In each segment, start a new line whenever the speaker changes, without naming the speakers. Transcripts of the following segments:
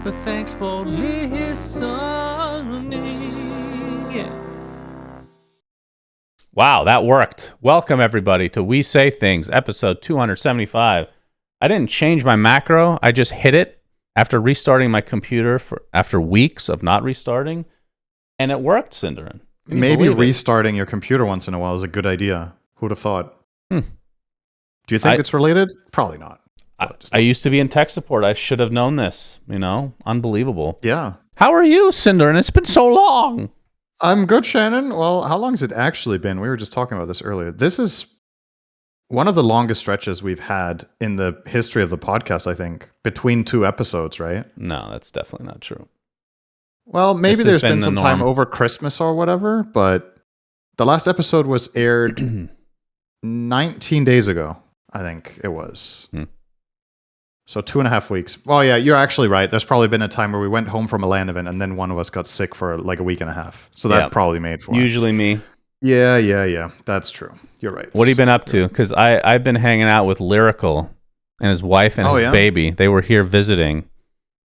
but thanks for listening. Yeah. Wow, that worked. Welcome, everybody, to We Say Things, episode 275. I didn't change my macro. I just hit it after restarting my computer after weeks of not restarting, and it worked, Cinderin.
Maybe restarting your computer once in a while is a good idea. Who'd have thought? Do you think it's related? Probably not.
I used to be in tech support. I should have known this. Unbelievable.
Yeah.
How are you, Cinderin? It's been so long.
I'm good, Shannon. Well, how long has it actually been? We were just talking about this earlier. This is one of the longest stretches we've had in the history of the podcast, I think, between two episodes, right?
No, that's definitely not true.
Well, maybe there's been some time over Christmas or whatever, but the last episode was aired 19 days ago, I think it was. So 2.5 weeks. Well, yeah, you're actually right. There's probably been a time where we went home from a LAN event and then one of us got sick for like a week and a half. So that probably made for it.
Usually me.
Yeah. That's true. You're right.
What have you been up to? Because I've been hanging out with Lyrical and his wife and his baby. They were here visiting.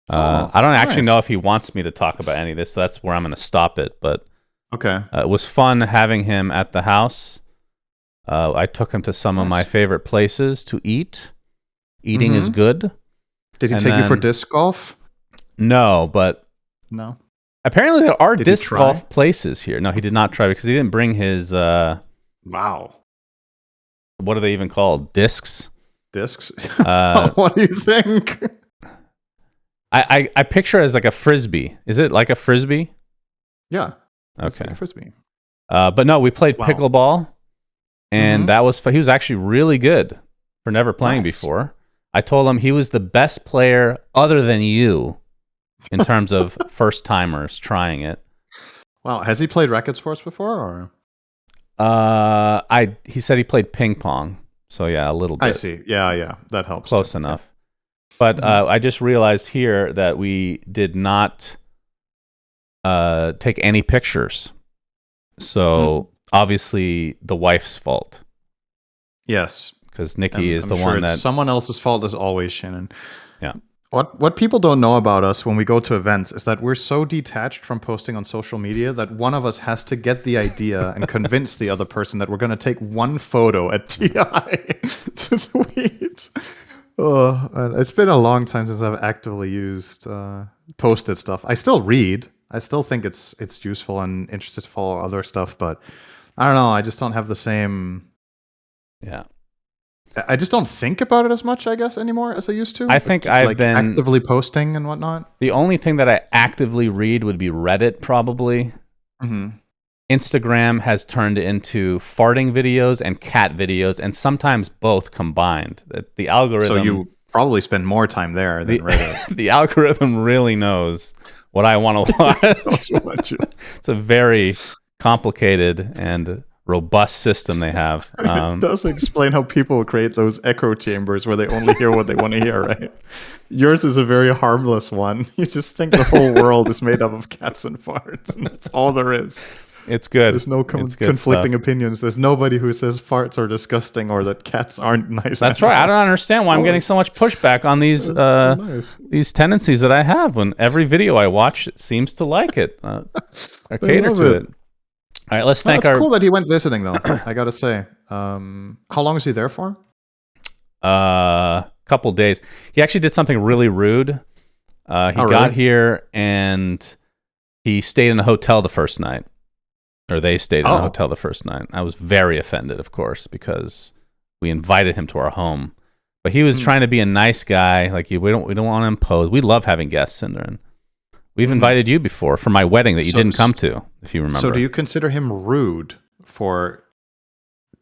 I don't actually know if he wants me to talk about any of this, so that's where I'm going to stop it. But
okay,
it was fun having him at the house. I took him to some of my favorite places to eat. Eating is good.
Did he take you for disc golf?
No, but
no.
Apparently there are disc golf places here. No, he did not try because he didn't bring his.
Wow.
What are they even called? Discs.
Discs. What do you think?
I picture it as like a frisbee. Is it like a frisbee?
Yeah.
Okay.
Like a frisbee.
But no, we played pickleball, and that was. He was actually really good for never playing before. I told him he was the best player other than you in terms of first timers trying it.
Wow. Has he played racket sports before or?
He said he played ping pong. So yeah, a little bit.
I see. Yeah. That helps.
Close enough. But I just realized here that we did not take any pictures. So obviously the wife's fault.
Yes.
Because Nikki is the one that...
Someone else's fault as always, Shannon.
Yeah.
What people don't know about us when we go to events is that we're so detached from posting on social media that one of us has to get the idea and convince the other person that we're going to take one photo at TI to tweet. It's been a long time since I've actively used posted stuff. I still read. I still think it's useful and interested to follow other stuff, but I don't know. I just don't have the same...
Yeah.
I just don't think about it as much, I guess, anymore as I used to.
I think I've been
actively posting and whatnot.
The only thing that I actively read would be Reddit, probably. Instagram has turned into farting videos and cat videos, and sometimes both combined. The algorithm.
So you probably spend more time there than Reddit.
The algorithm really knows what I want to watch. It's a very complicated and robust system they have.
It does explain how people create those echo chambers where they only hear what they want to hear, right? Yours is a very harmless one. You just think the whole world is made up of cats and farts, and that's all there is.
It's good.
There's no conflicting opinions. There's nobody who says farts are disgusting or that cats aren't nice.
That's right. I don't understand why I'm getting so much pushback on these tendencies that I have. When every video I watch seems to like it, or cater to it. All right, let's thank
It's cool that he went visiting, though. I gotta say. How long was he there for?
Couple days. He actually did something really rude. He got here and he stayed in a hotel the first night. Or they stayed in a hotel the first night. I was very offended, of course, because we invited him to our home. But he was trying to be a nice guy. Like we don't want to impose. We love having guests in there. We've invited you before for my wedding that you didn't come to, if you remember.
So do you consider him rude for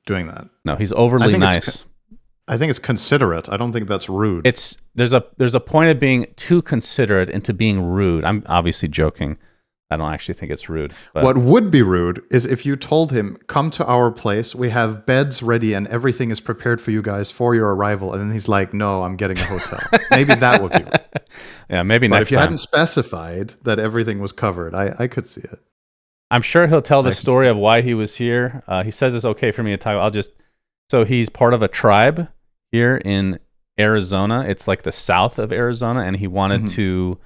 doing that?
No, he's overly nice.
I think it's considerate. I don't think that's rude.
There's a point of being too considerate into being rude. I'm obviously joking. I don't actually think it's rude. But
what would be rude is if you told him, come to our place, we have beds ready and everything is prepared for you guys for your arrival. And then he's like, no, I'm getting a hotel. Maybe that would be rude.
Yeah, maybe
but
next time.
If you hadn't specified that everything was covered, I could see it.
I'm sure he'll tell the story of why he was here. He says it's okay for me to talk. So he's part of a tribe here in Arizona. It's like the south of Arizona. And he wanted to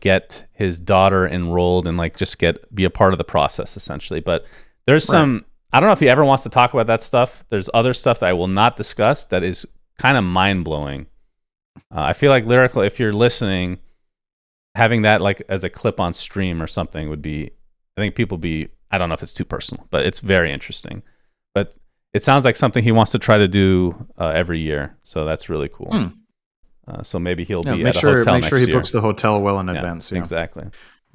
get his daughter enrolled and like just be a part of the process essentially. But there's some, I don't know if he ever wants to talk about that stuff. There's other stuff that I will not discuss that is kind of mind blowing. I feel like Lyrical, if you're listening, having that like as a clip on stream or something would be, I think people I don't know if it's too personal, but it's very interesting. But it sounds like something he wants to try to do every year. So that's really cool. So maybe he'll be at a hotel next year.
Make sure he books the hotel well in advance. Yeah.
Exactly.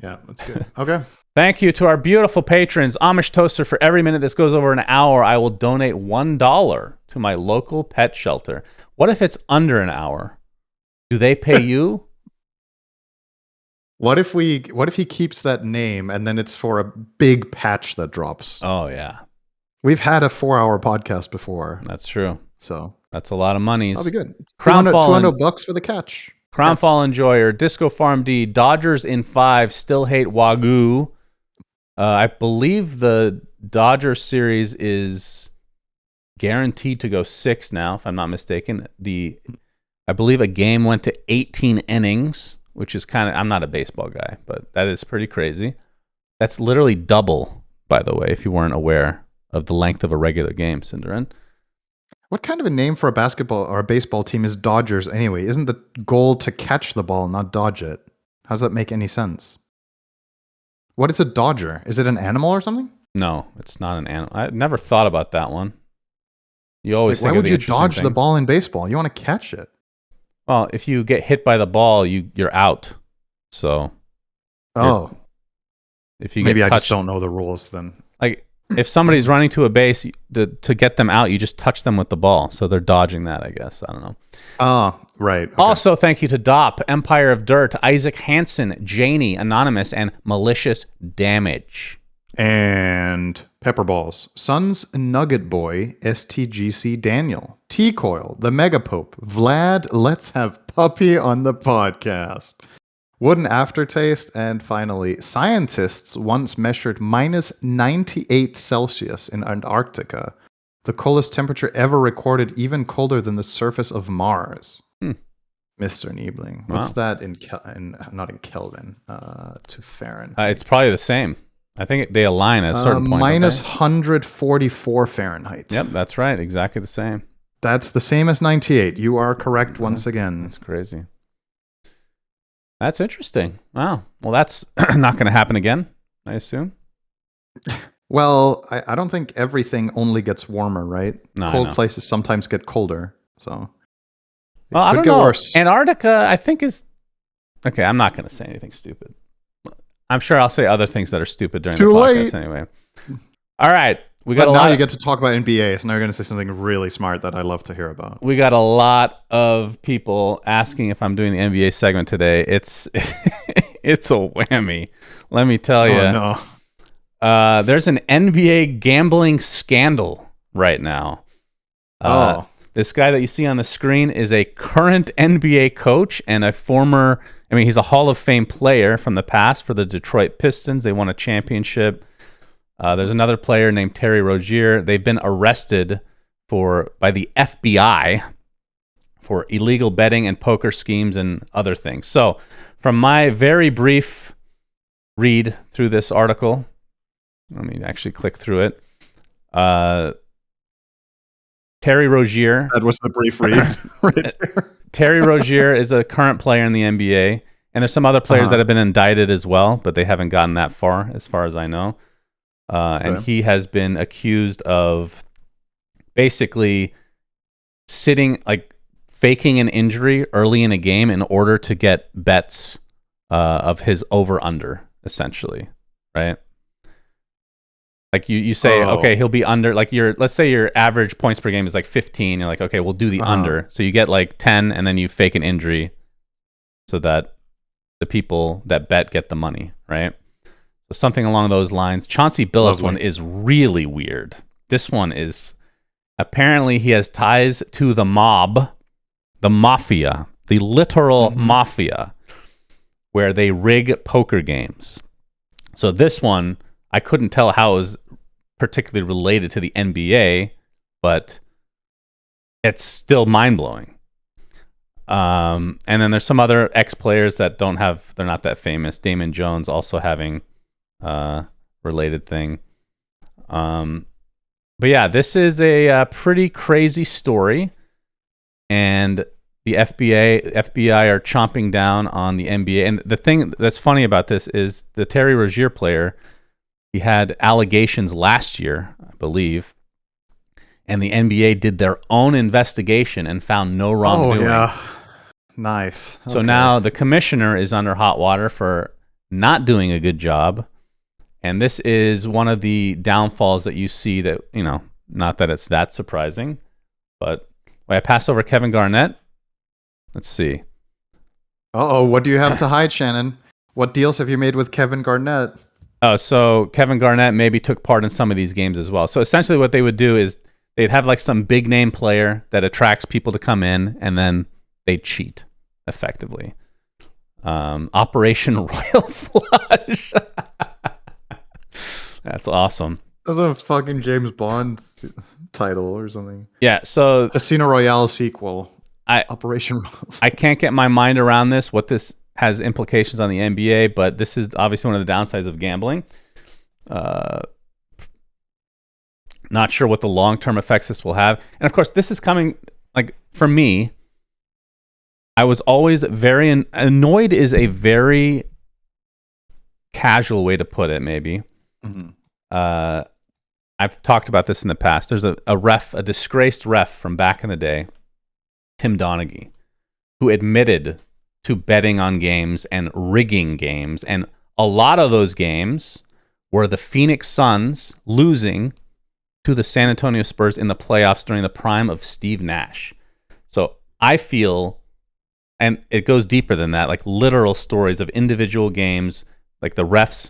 Yeah, that's good. Okay.
Thank you to our beautiful patrons. Amish Toaster, for every minute this goes over an hour, I will donate $1 to my local pet shelter. What if it's under an hour? Do they pay you?
What if he keeps that name and then it's for a big patch that drops?
Oh, yeah.
We've had a 4-hour podcast before.
That's true.
So
that's a lot of monies.
That'll be good.
$200
for the catch.
Crownfall Enjoyer, Disco Farm D, Dodgers in 5, still hate Wagyu. I believe the Dodger series is guaranteed to go 6 now, if I'm not mistaken. I believe a game went to 18 innings, which is kind of, I'm not a baseball guy, but that is pretty crazy. That's literally double, by the way, if you weren't aware of the length of a regular game, Cinderin.
What kind of a name for a basketball or a baseball team is Dodgers anyway? Isn't the goal to catch the ball, not dodge it? How does that make any sense? What is a Dodger? Is it an animal or something?
No, it's not an animal. I never thought about that one. You always think
why would
of the
you
interesting
dodge
things.
the ball in baseball? You want to catch it.
Well, if you get hit by the ball, you're out. So, if you
maybe
get touched,
I just don't know the rules then.
Like if somebody's running to a base, to get them out, you just touch them with the ball. So they're dodging that, I guess. I don't know.
Oh, right. Okay.
Also, thank you to Dop, Empire of Dirt, Isaac Hansen, Janie, Anonymous, and Malicious Damage.
And Pepperballs, Suns Nugget Boy, STGC Daniel, T-Coil, The Megapope, Vlad, Let's Have Puppy on the podcast, Wooden Aftertaste, and finally, scientists once measured minus 98 Celsius in Antarctica, the coldest temperature ever recorded, even colder than the surface of Mars. Mr. Niebling. What's that not in Kelvin, to Fahrenheit?
It's probably the same. I think they align at a certain point.
Minus 144 Fahrenheit.
Yep, that's right. Exactly the same.
That's the same as 98. You are correct once again.
That's crazy. That's interesting. Wow. Well, that's not going to happen again, I assume.
Well, I don't think everything only gets warmer, right?
No,
Cold places sometimes get colder. So,
well, I don't know. Worse. Antarctica, I think is... Okay, I'm not going to say anything stupid. I'm sure I'll say other things that are stupid during the podcast anyway. All right.
Now you get to talk about NBA, so now you're going to say something really smart that I love to hear about.
We got a lot of people asking if I'm doing the NBA segment today. It's it's a whammy. Let me tell you.
Oh, no.
There's an NBA gambling scandal right now. This guy that you see on the screen is a current NBA coach and a former... he's a Hall of Fame player from the past for the Detroit Pistons. They won a championship. There's another player named Terry Rozier. They've been arrested by the FBI for illegal betting and poker schemes and other things. So, from my very brief read through this article, let me actually click through it. Terry Rozier.
That was the brief read. Right there.
Terry Rozier is a current player in the NBA, and there's some other players that have been indicted as well, but they haven't gotten that far as I know. And he has been accused of basically faking an injury early in a game in order to get bets of his over-under, essentially, right? Like you say, okay, he'll be under, like let's say your average points per game is like 15. You're like, okay, we'll do the under. So you get like 10 and then you fake an injury so that the people that bet get the money, right? So something along those lines. Chauncey Billups' one is really weird. This one is, apparently he has ties to the mob, the mafia, the literal mafia, where they rig poker games. So this one, I couldn't tell how it was particularly related to the NBA, but it's still mind-blowing. And then there's some other ex-players that they're not that famous. Damon Jones also having related thing. But yeah, this is a pretty crazy story, and the FBI are chomping down on the NBA. And the thing that's funny about this is the Terry Rozier player, he had allegations last year, I believe, and the NBA did their own investigation and found no wrongdoing.
Oh, yeah. Nice.
So now the commissioner is under hot water for not doing a good job. And this is one of the downfalls that you see that, not that it's that surprising, but I pass over Kevin Garnett. Let's see.
Uh-oh, what do you have to hide, Shannon? What deals have you made with Kevin Garnett?
Oh, so Kevin Garnett maybe took part in some of these games as well. So essentially what they would do is they'd have like some big name player that attracts people to come in, and then they'd cheat effectively. Operation Royal Flush. That's awesome.
That was a fucking James Bond title or something.
Yeah, so
Casino Royale sequel. Operation.
I can't get my mind around this, what this has implications on the NBA, but this is obviously one of the downsides of gambling. Not sure what the long-term effects this will have. And of course, this is coming, like, for me, I was always very annoyed is a very casual way to put it, maybe. Mm-hmm. I've talked about this in the past. There's a disgraced ref from back in the day, Tim Donaghy, who admitted to betting on games and rigging games. And a lot of those games were the Phoenix Suns losing to the San Antonio Spurs in the playoffs during the prime of Steve Nash. So I feel, and it goes deeper than that, like literal stories of individual games, like the refs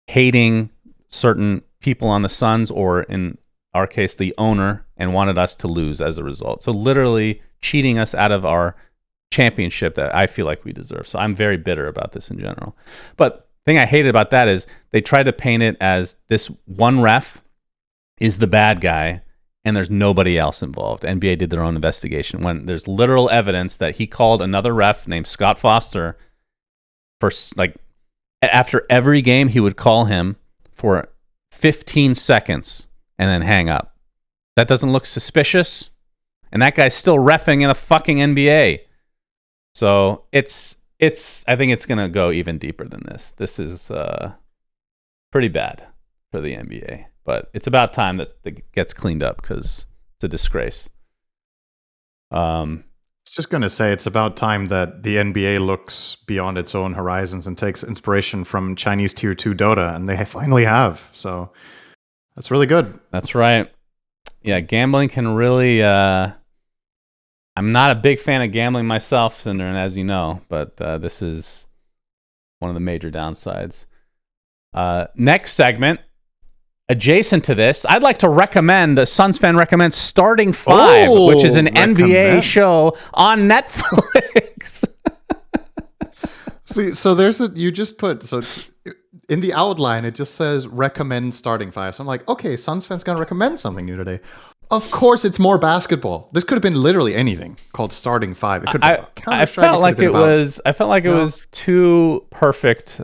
hating certain people on the Suns, or in our case, the owner, and wanted us to lose as a result. So literally cheating us out of our championship that I feel like we deserve. So I'm very bitter about this in general. But the thing I hated about that is they tried to paint it as this one ref is the bad guy and there's nobody else involved. NBA did their own investigation when there's literal evidence that he called another ref named Scott Foster for, like, after every game he would call him for 15 seconds and then hang up. That doesn't look suspicious? And that guy's still reffing in a fucking NBA. So it's I think it's going to go even deeper than this. This is pretty bad for the NBA. But it's about time that gets cleaned up because it's a disgrace.
I was just going to say it's about time that the NBA looks beyond its own horizons and takes inspiration from Chinese Tier 2 Dota, and they finally have. So that's really good.
That's right. Yeah, gambling can really... I'm not a big fan of gambling myself, Cinder, as you know, but this is one of the major downsides. Next segment, adjacent to this, I'd like to recommend, SUNSfan recommends Starting Five, which is an NBA show on Netflix.
See, so you just put, so in the outline, it just says recommend Starting Five. So I'm like, okay, SUNSfan's going to recommend something new today. Of course, it's more basketball. This could have been literally anything called Starting Five. It could
I felt like it was too perfect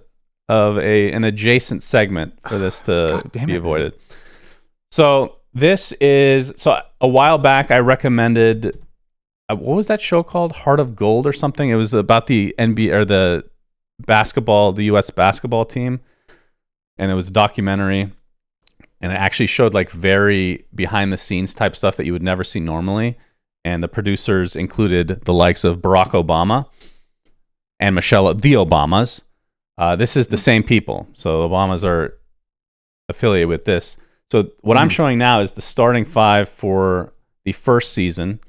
of an adjacent segment for this to be avoided. So a while back I recommended what was that show called? Heart of Gold or something? It was about the NBA or the US basketball team, and it was a documentary. And it actually showed like very behind the scenes type stuff that you would never see normally. And the producers included the likes of Barack Obama and Michelle, the Obamas. This is the same people. So Obamas are affiliated with this. So what I'm showing now is the Starting Five for the first season.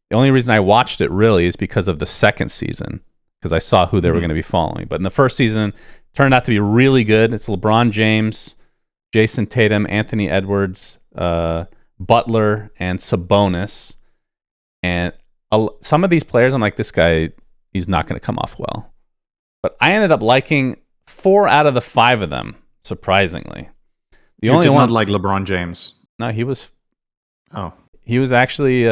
The only reason I watched it really is because of the second season, because I saw who they were going to be following. But in the first season, it turned out to be really good. It's LeBron James, Jason Tatum, Anthony Edwards, Butler, and Sabonis. And some of these players, I'm like, this guy, he's not going to come off well. But I ended up liking 4 out of the 5 of them, surprisingly. The only one,
not like LeBron James.
No, he was. Oh, he was actually.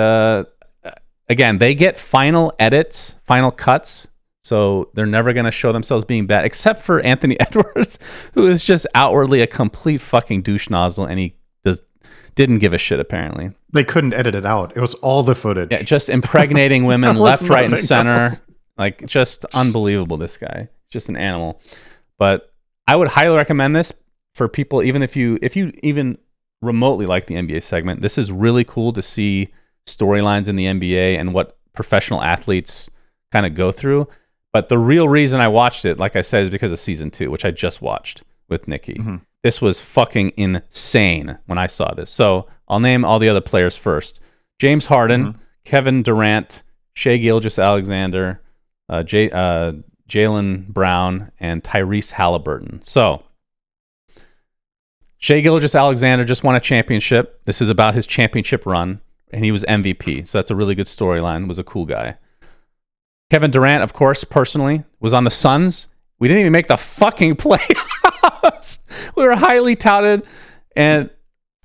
again, they get final edits, final cuts, so they're never going to show themselves being bad, except for Anthony Edwards, who is just outwardly a complete fucking douche nozzle, and he didn't give a shit, apparently.
They couldn't edit it out. It was all the footage.
Yeah, just impregnating women left, right, and center.
Else.
Like, just unbelievable, this guy. Just an animal. But I would highly recommend this for people, even if you even remotely like the NBA segment. This is really cool to see storylines in the NBA and what professional athletes kind of go through. But the real reason I watched it, like I said, is because of season 2, which I just watched with Nikki. Mm-hmm. This was fucking insane when I saw this. So I'll name all the other players first. James Harden, Kevin Durant, Shai Gilgeous-Alexander, Jaylen Brown, and Tyrese Halliburton. So Shai Gilgeous-Alexander just won a championship. This is about his championship run, and he was MVP. So that's a really good storyline. Was a cool guy. Kevin Durant, of course, personally, was on the Suns. We didn't even make the fucking playoffs. We were highly touted, and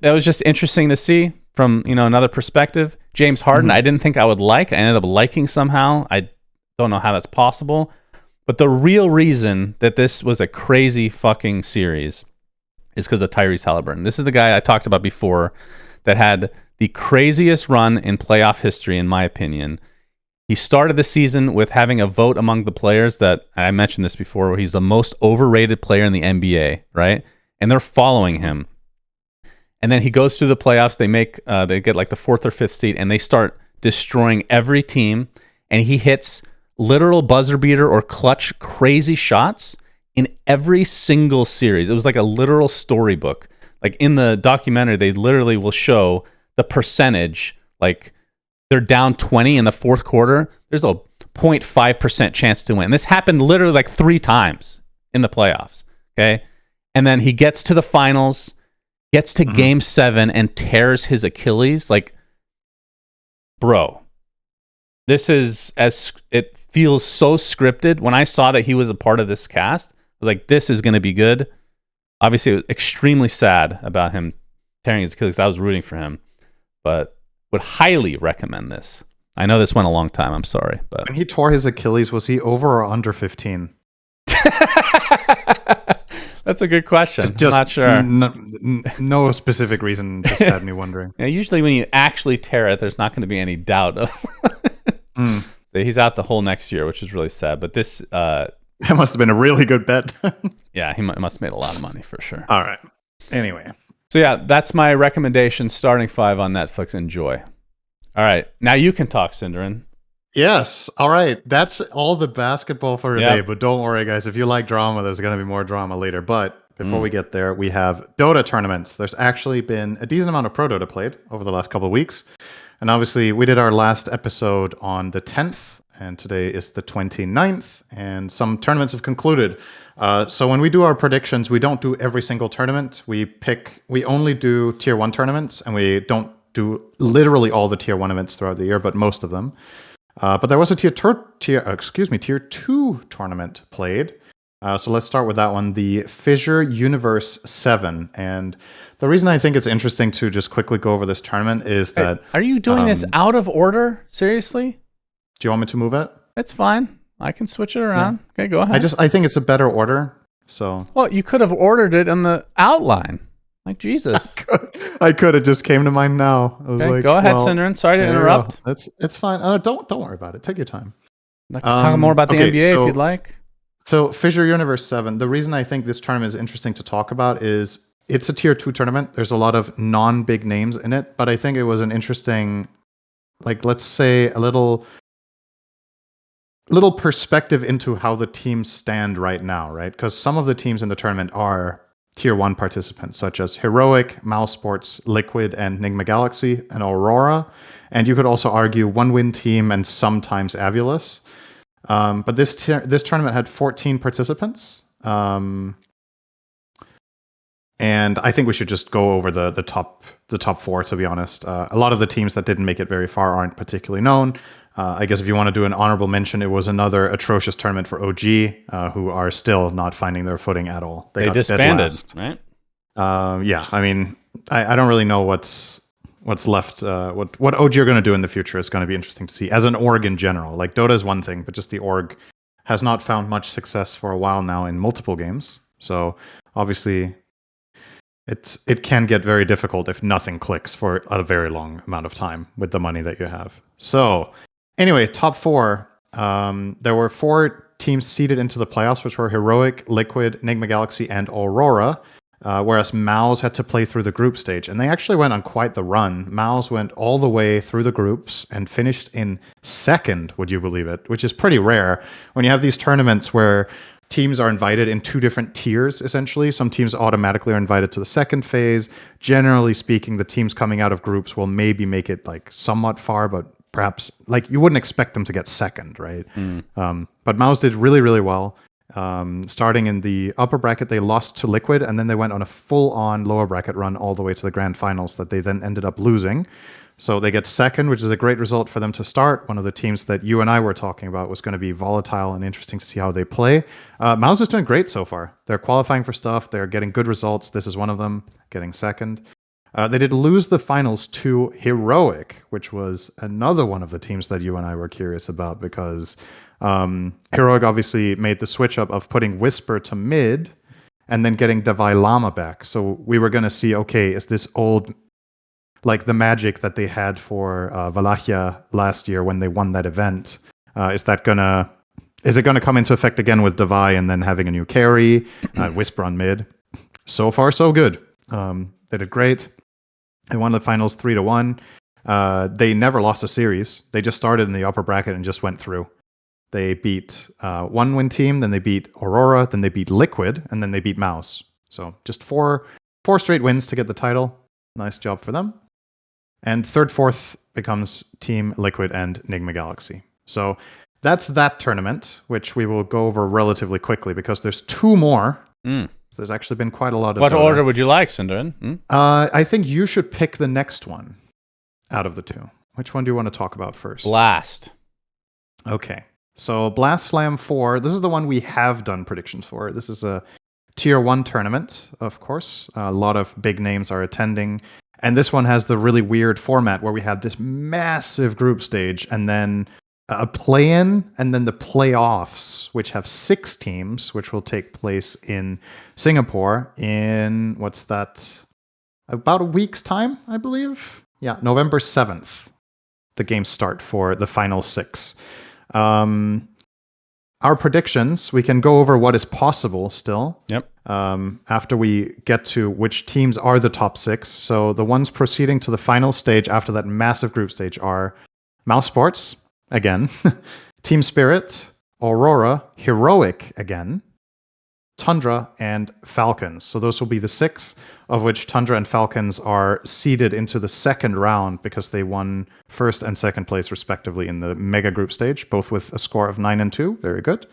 that was just interesting to see from, another perspective. James Harden, I didn't think I would like. I ended up liking somehow. I don't know how that's possible. But the real reason that this was a crazy fucking series is because of Tyrese Halliburton. This is the guy I talked about before that had the craziest run in playoff history, in my opinion. He started the season with having a vote among the players that, I mentioned this before, where he's the most overrated player in the NBA, right? And they're following him. And then he goes through the playoffs. They get like the 4th or 5th seed, and they start destroying every team. And he hits literal buzzer beater or clutch crazy shots in every single series. It was like a literal storybook. Like in the documentary, they literally will show the percentage, like they're down 20 in the 4th quarter. There's a 0.5% chance to win. This happened literally like 3 times in the playoffs. Okay. And then he gets to the finals, gets to game 7 and tears his Achilles. Like, bro, this is it feels so scripted. When I saw that he was a part of this cast, I was like, this is going to be good. Obviously, it was extremely sad about him tearing his Achilles. I was rooting for him, but would highly recommend this. I know this went a long time. I'm sorry, but
when he tore his Achilles, was he over or under 15?
That's a good question. I'm not sure.
No specific reason. Just had me wondering.
Yeah, usually when you actually tear it, there's not going to be any doubt of. So he's out the whole next year, which is really sad. But this,
that must have been a really good bet.
Yeah, he must have made a lot of money for sure.
All right. Anyway.
So yeah, that's my recommendation. Starting 5 on Netflix. Enjoy. All right, now you can talk, Cinderin.
Yes. All right. That's all the basketball for today. But don't worry, guys. If you like drama, there's going to be more drama later. But before we get there, we have Dota tournaments. There's actually been a decent amount of Pro Dota played over the last couple of weeks. And obviously, we did our last episode on the 10th, and today is the 29th, and some tournaments have concluded. So when we do our predictions, we don't do every single tournament. We only do tier 1 tournaments, and we don't do literally all the tier 1 events throughout the year, but most of them. But there was a tier 2 tournament played. So let's start with that one, the Fissure Universe 7. And the reason I think it's interesting to just quickly go over this tournament is that...
Are you doing this out of order? Seriously?
Do you want me to move it?
It's fine. I can switch it around. Yeah. Okay, go ahead.
I think it's a better order. So.
Well, you could have ordered it in the outline. Like, Jesus.
I could. It just came to mind now. I was like,
go ahead, Cinderin. Sorry to interrupt.
It's fine. Don't worry about it. Take your time.
Talk more about the NBA if you'd like.
So Fissure Universe 7, the reason I think this tournament is interesting to talk about is it's a tier 2 tournament. There's a lot of non-big names in it, but I think it was an interesting, like, let's say a little perspective into how the teams stand right now, right? Because some of the teams in the tournament are tier 1 participants, such as Heroic, Mousesports, Liquid, and Nigma Galaxy, and Aurora. And you could also argue One Win Team and sometimes Avulus. But this tournament had 14 participants. And I think we should just go over the top 4, to be honest. A lot of the teams that didn't make it very far aren't particularly known. I guess if you want to do an honorable mention, it was another atrocious tournament for OG, who are still not finding their footing at all. They got
disbanded, right?
Yeah, I mean, I don't really know what what's left. What OG are going to do in the future is going to be interesting to see as an org in general. Like Dota is one thing, but just the org has not found much success for a while now in multiple games. So obviously, it can get very difficult if nothing clicks for a very long amount of time with the money that you have. So anyway, top 4. There were 4 teams seeded into the playoffs, which were Heroic, Liquid, Enigma Galaxy, and Aurora. Whereas MOUZ had to play through the group stage. And they actually went on quite the run. MOUZ went all the way through the groups and finished in 2nd, would you believe it? Which is pretty rare when you have these tournaments where teams are invited in 2 different tiers, essentially. Some teams automatically are invited to the 2nd phase. Generally speaking, the teams coming out of groups will maybe make it like somewhat far, but perhaps like you wouldn't expect them to get 2nd, right? But MOUZ did really, really well. Starting in the upper bracket, they lost to Liquid, and then they went on a full-on lower bracket run all the way to the grand finals that they then ended up losing. So they get 2nd, which is a great result for them to start. One of the teams that you and I were talking about was going to be volatile and interesting to see how they play. MOUZ is doing great so far. They're qualifying for stuff. They're getting good results. This is one of them, getting 2nd. They did lose the finals to Heroic, which was another one of the teams that you and I were curious about because Heroic obviously made the switch up of putting Whisper to mid and then getting Davai Lama back. So we were going to see, okay, is this old, like the magic that they had for Valachia last year when they won that event, is it going to come into effect again with Davai and then having a new carry, Whisper on mid? So far, so good. They did great. They won the finals 3-1. They never lost a series. They just started in the upper bracket and just went through. They beat one win team, then they beat Aurora, then they beat Liquid, and then they beat MOUZ. So just four straight wins to get the title. Nice job for them. And 3rd, 4th becomes Team Liquid and Enigma Galaxy. So that's that tournament, which we will go over relatively quickly because there's 2 more. There's actually been quite a lot of
What
Dota.
order would you like, Sindren?
I think you should pick the next one out of the 2. Which one do you want to talk about first?
Blast.
Okay. So Blast Slam 4, this is the one we have done predictions for. This is a Tier 1 tournament, of course. A lot of big names are attending. And this one has the really weird format where we have this massive group stage and then a play-in and then the playoffs, which have 6 teams, which will take place in Singapore in, what's that, about a week's time, I believe? Yeah, November 7th. The games start for the final 6. Our predictions, we can go over what is possible still.
Yep.
After we get to which teams are the top 6. So the ones proceeding to the final stage after that massive group stage are Mouse Sports, again, Team Spirit, Aurora, Heroic again, Tundra, and Falcons. So those will be the 6, of which Tundra and Falcons are seeded into the 2nd round because they won 1st and 2nd place respectively in the mega group stage, both with a score of 9 and 2. Very good.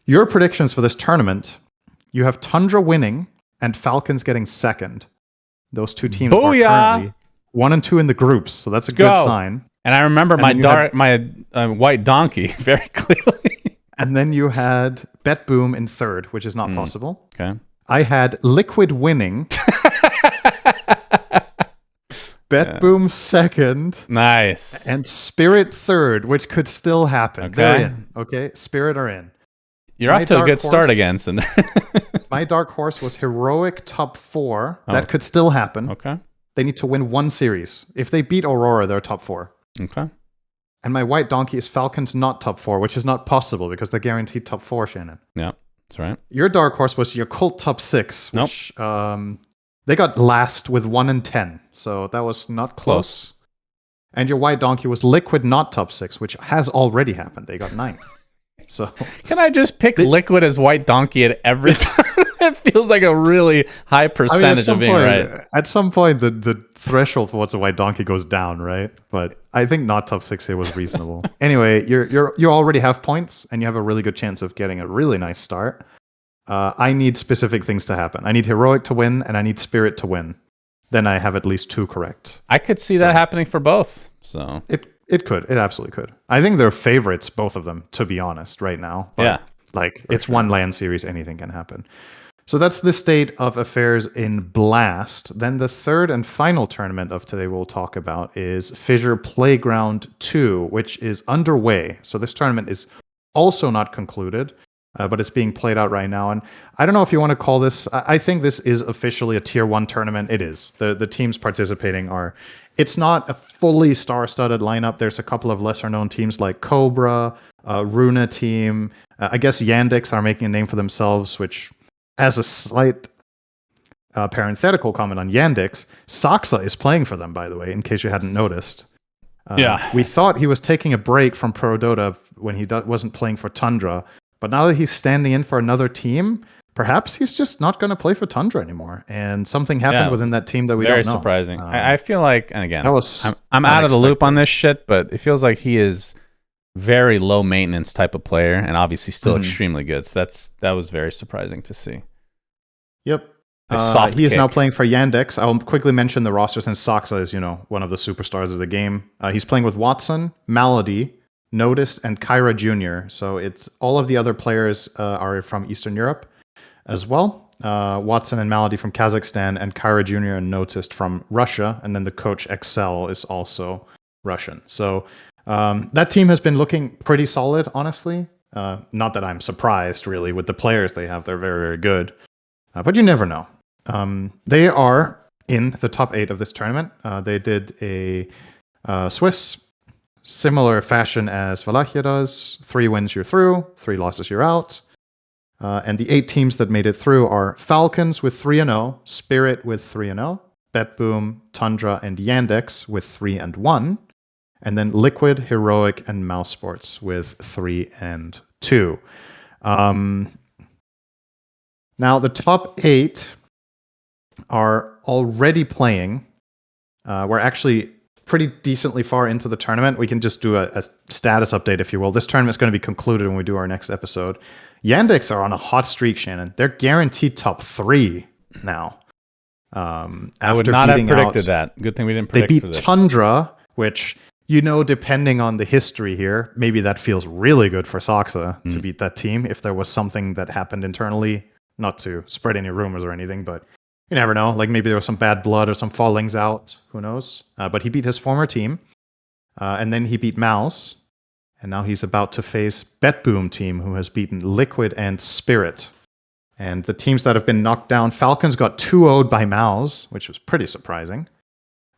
Your predictions for this tournament, you have Tundra winning and Falcons getting 2nd. Those 2 teams are currently 1 and 2 in the groups, so that's a good sign.
And I remember my white donkey very clearly.
And then you had Bet Boom in 3rd, which is not possible.
Okay.
I had Liquid winning. Bet Boom 2nd.
Nice.
And Spirit 3rd, which could still happen.
Okay.
They're in. Okay. Spirit are in.
You're off to a good start again, Cinder.
My dark horse was Heroic top 4. That could still happen.
Okay.
They need to win 1 series. If they beat Aurora, they're top 4.
Okay.
And my white donkey is Falcons not top 4, which is not possible because they're guaranteed top 4, Shannon.
Yeah, that's right.
Your dark horse was your Colt top 6, which they got last with 1 and 10. So that was not close. And your white donkey was Liquid not top 6, which has already happened. They got 9th. So
can I just pick Liquid as white donkey at every time? It feels like a really high percentage of being right.
At some point, the threshold for what's a white donkey goes down, right? But I think not top 6 here was reasonable. Anyway, you already have points, and you have a really good chance of getting a really nice start. I need specific things to happen. I need Heroic to win, and I need Spirit to win. Then I have at least 2 correct.
I could see that happening for both. So
it could. It absolutely could. I think they're favorites, both of them, to be honest, right now. But it's one LAN series. Anything can happen. So that's the state of affairs in Blast. Then the third and final tournament of today we'll talk about is Fissure Playground 2, which is underway. So this tournament is also not concluded, but it's being played out right now. And I don't know if you want to call this, I think this is officially a Tier 1 tournament. It is. The teams participating are, it's not a fully star-studded lineup. There's a couple of lesser-known teams like Cobra, Runa team. I guess Yandex are making a name for themselves, which... As a slight parenthetical comment on Yandex, Saksa is playing for them, by the way, in case you hadn't noticed. We thought he was taking a break from Pro Dota when he wasn't playing for Tundra, but now that he's standing in for another team, perhaps he's just not going to play for Tundra anymore. And something happened within that team that we don't know.
Very surprising. I feel like, and again, I'm out of the
unexpected.
loop on this shit, but it feels like he is very low maintenance type of player, and obviously still extremely good. So that was very surprising to see.
Yep. He is now playing for Yandex. I'll quickly mention the roster since Saksa is, one of the superstars of the game. He's playing with Watson, Malady, Notice, and Kyra Jr. So it's all of the other players are from Eastern Europe as well. Watson and Malady from Kazakhstan, and Kyra Jr. and Notice from Russia. And then the coach Excel is also Russian. So that team has been looking pretty solid, honestly. Not that I'm surprised, really, with the players they have. They're very, very good. But you never know. They are in the top 8 of this tournament. They did a Swiss, similar fashion as Wallachia does. 3 wins, you're through. 3 losses, you're out. And the 8 teams that made it through are Falcons with 3-0, Spirit with 3-0, BetBoom, Tundra, and Yandex with 3-1. And then Liquid, Heroic, and Mouse Sports with 3-2. Now, the top 8 are already playing. We're actually pretty decently far into the tournament. We can just do a status update, if you will. This tournament's going to be concluded when we do our next episode. Yandex are on a hot streak, Shannon. They're guaranteed top 3 now.
I would not have predicted that. Good thing we didn't predict
They
for
beat
this.
Tundra, which... depending on the history here, maybe that feels really good for Saksa to beat that team if there was something that happened internally. Not to spread any rumors or anything, but you never know. Like maybe there was some bad blood or some fallings out. Who knows? But he beat his former team. And then he beat Mouse. And now he's about to face BetBoom team, who has beaten Liquid and Spirit. And the teams that have been knocked down, Falcons got 2-0'd by Mouse, which was pretty surprising.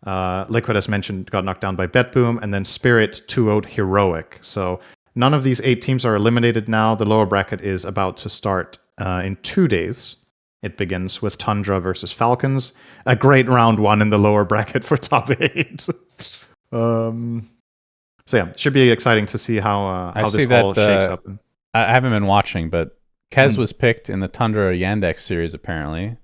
Liquid, as mentioned, got knocked down by BetBoom, and then Spirit 2-0'd Heroic. So none of these 8 teams are eliminated now. The lower bracket is about to start in 2 days. It begins with Tundra versus Falcons. A great round 1 in the lower bracket for top 8. So yeah, it should be exciting to see how this all shakes up.
I haven't been watching, but Kez was picked in the Tundra Yandex series, apparently.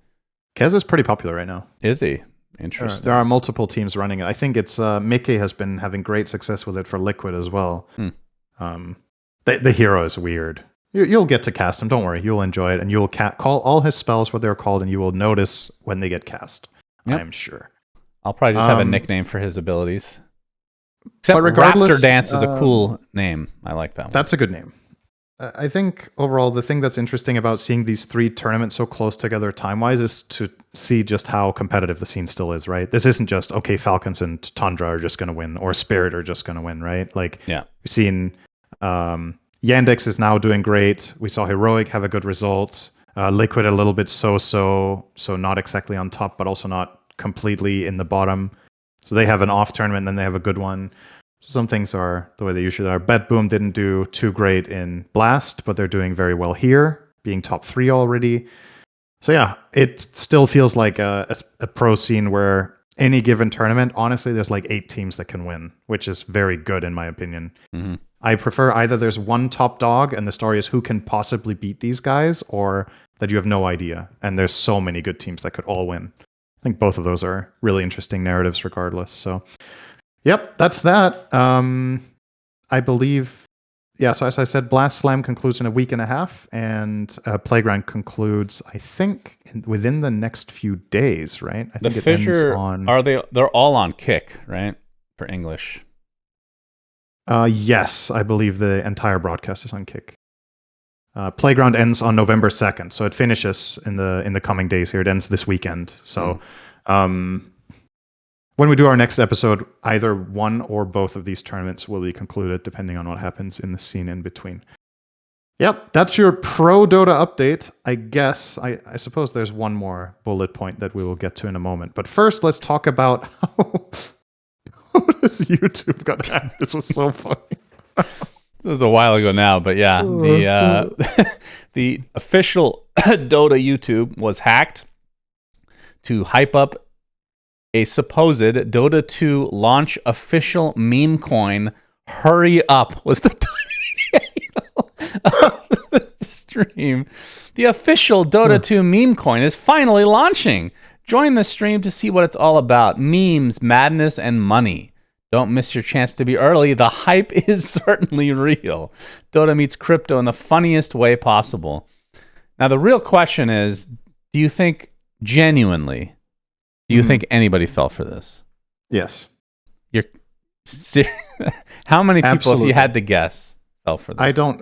Kez is pretty popular right now.
Is he? Interesting.
There are multiple teams running it. I think it's Mickey has been having great success with it for Liquid as well. The hero is weird. You'll get to cast him. Don't worry. You'll enjoy it, and you'll call all his spells what they're called, and you will notice when they get cast. Yep. I'm sure.
I'll probably just have a nickname for his abilities. Except Raptor Dance is a cool name. I like that one.
That's a good name. I think overall, the thing that's interesting about seeing these 3 tournaments so close together time-wise is to see just how competitive the scene still is, right? This isn't just, okay, Falcons and Tundra are just going to win, or Spirit are just going to win, right? Like, we've seen Yandex is now doing great. We saw Heroic have a good result. Liquid a little bit so not exactly on top, but also not completely in the bottom. So they have an off tournament, and then they have a good one. Some things are the way they usually are. BetBoom didn't do too great in Blast, but they're doing very well here, being top 3 already. So yeah, it still feels like a pro scene where any given tournament, honestly, there's like 8 teams that can win, which is very good in my opinion.
Mm-hmm.
I prefer either there's one top dog and the story is who can possibly beat these guys, or that you have no idea and there's so many good teams that could all win. I think both of those are really interesting narratives regardless. So yep, that's that. I believe, so as I said, Blast Slam concludes in a week and a half, and Playground concludes, I think, within the next few days, right? I think
the Fissure, they're all on Kick, right? For English.
Yes, I believe the entire broadcast is on Kick. Playground ends on November 2nd, so it finishes in the coming days here. It ends this weekend. So when we do our next episode, either one or both of these tournaments will be concluded, depending on what happens in the scene in between. Yep, that's your pro Dota update. I guess, I suppose there's one more bullet point that we will get to in a moment. But first, let's talk about how does YouTube got hacked. This was so funny.
This was a while ago now, but yeah, the official Dota YouTube was hacked to hype up a supposed Dota 2 launch official meme coin. Hurry up was the title of the stream. The official Dota 2 meme coin is finally launching. Join the stream to see what it's all about. Memes, madness, and money. Don't miss your chance to be early. The hype is certainly real. Dota meets crypto in the funniest way possible. Now, the real question is, do you think genuinely, anybody fell for this?
Yes.
You're how many people,
Absolutely.
if you had to guess, fell for this?
I don't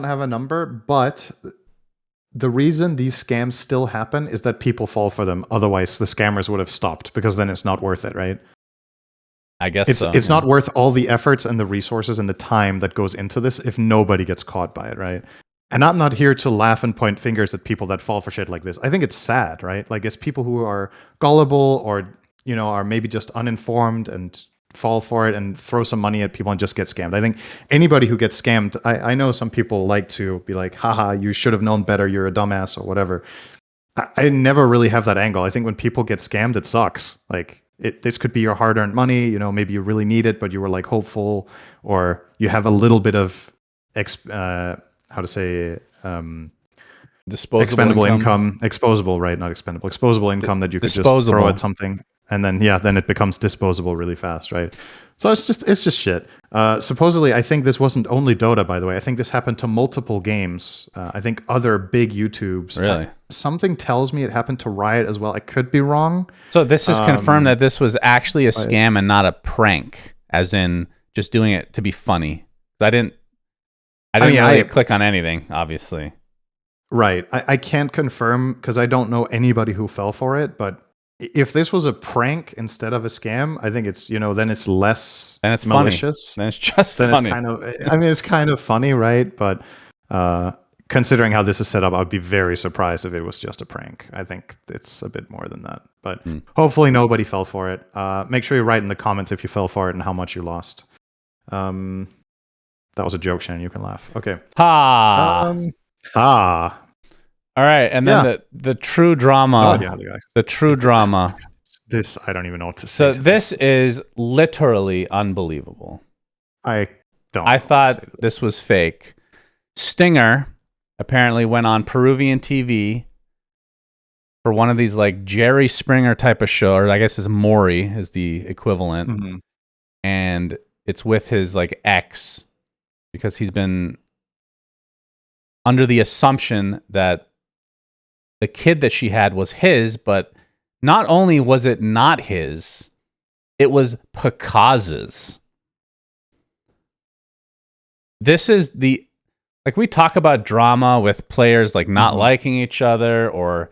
have a number, but the reason these scams still happen is that people fall for them. Otherwise, the scammers would have stopped, because then it's not worth it, right?
I guess
it's not worth all the efforts and the resources and the time that goes into this if nobody gets caught by it, right? And I'm not here to laugh and point fingers at people that fall for shit like this. I think it's sad, right? Like, it's people who are gullible or, are maybe just uninformed and fall for it and throw some money at people and just get scammed. I think anybody who gets scammed, I know some people like to be like, haha, you should have known better, you're a dumbass or whatever. I never really have that angle. I think when people get scammed, it sucks. Like, this could be your hard-earned money. Maybe you really need it, but you were like hopeful, or you have a little bit of
disposable
income, exposable, right? Not expendable, exposable income that you could just throw at something, and then then it becomes disposable really fast, right? So it's just shit. Supposedly, I think this wasn't only Dota, by the way. I think this happened to multiple games. I think other big YouTubes.
Really?
Something tells me it happened to Riot as well. I could be wrong.
So this is confirmed that this was actually a scam and not a prank, as in just doing it to be funny. I didn't really click on anything, obviously.
Right. I can't confirm because I don't know anybody who fell for it, but if this was a prank instead of a scam, I think it's, then it's less malicious.
Then it's just funny.
It's kind of funny, right? But considering how this is set up, I'd be very surprised if it was just a prank. I think it's a bit more than that. But hopefully nobody fell for it. Make sure you write in the comments if you fell for it and how much you lost. That was a joke, Shannon. You can laugh. Okay.
Ha. All right, and then the true drama.
Oh, yeah,
the true drama.
This, I don't even know what to say.
So this is literally unbelievable.
I
thought this was fake. Stinger apparently went on Peruvian TV for one of these like Jerry Springer type of show, or I guess it's Maury is the equivalent.
Mm-hmm.
And it's with his like ex, because he's been under the assumption that the kid that she had was his, but not only was it not his, it was Pakazs. This is like we talk about drama with players like not liking each other, or,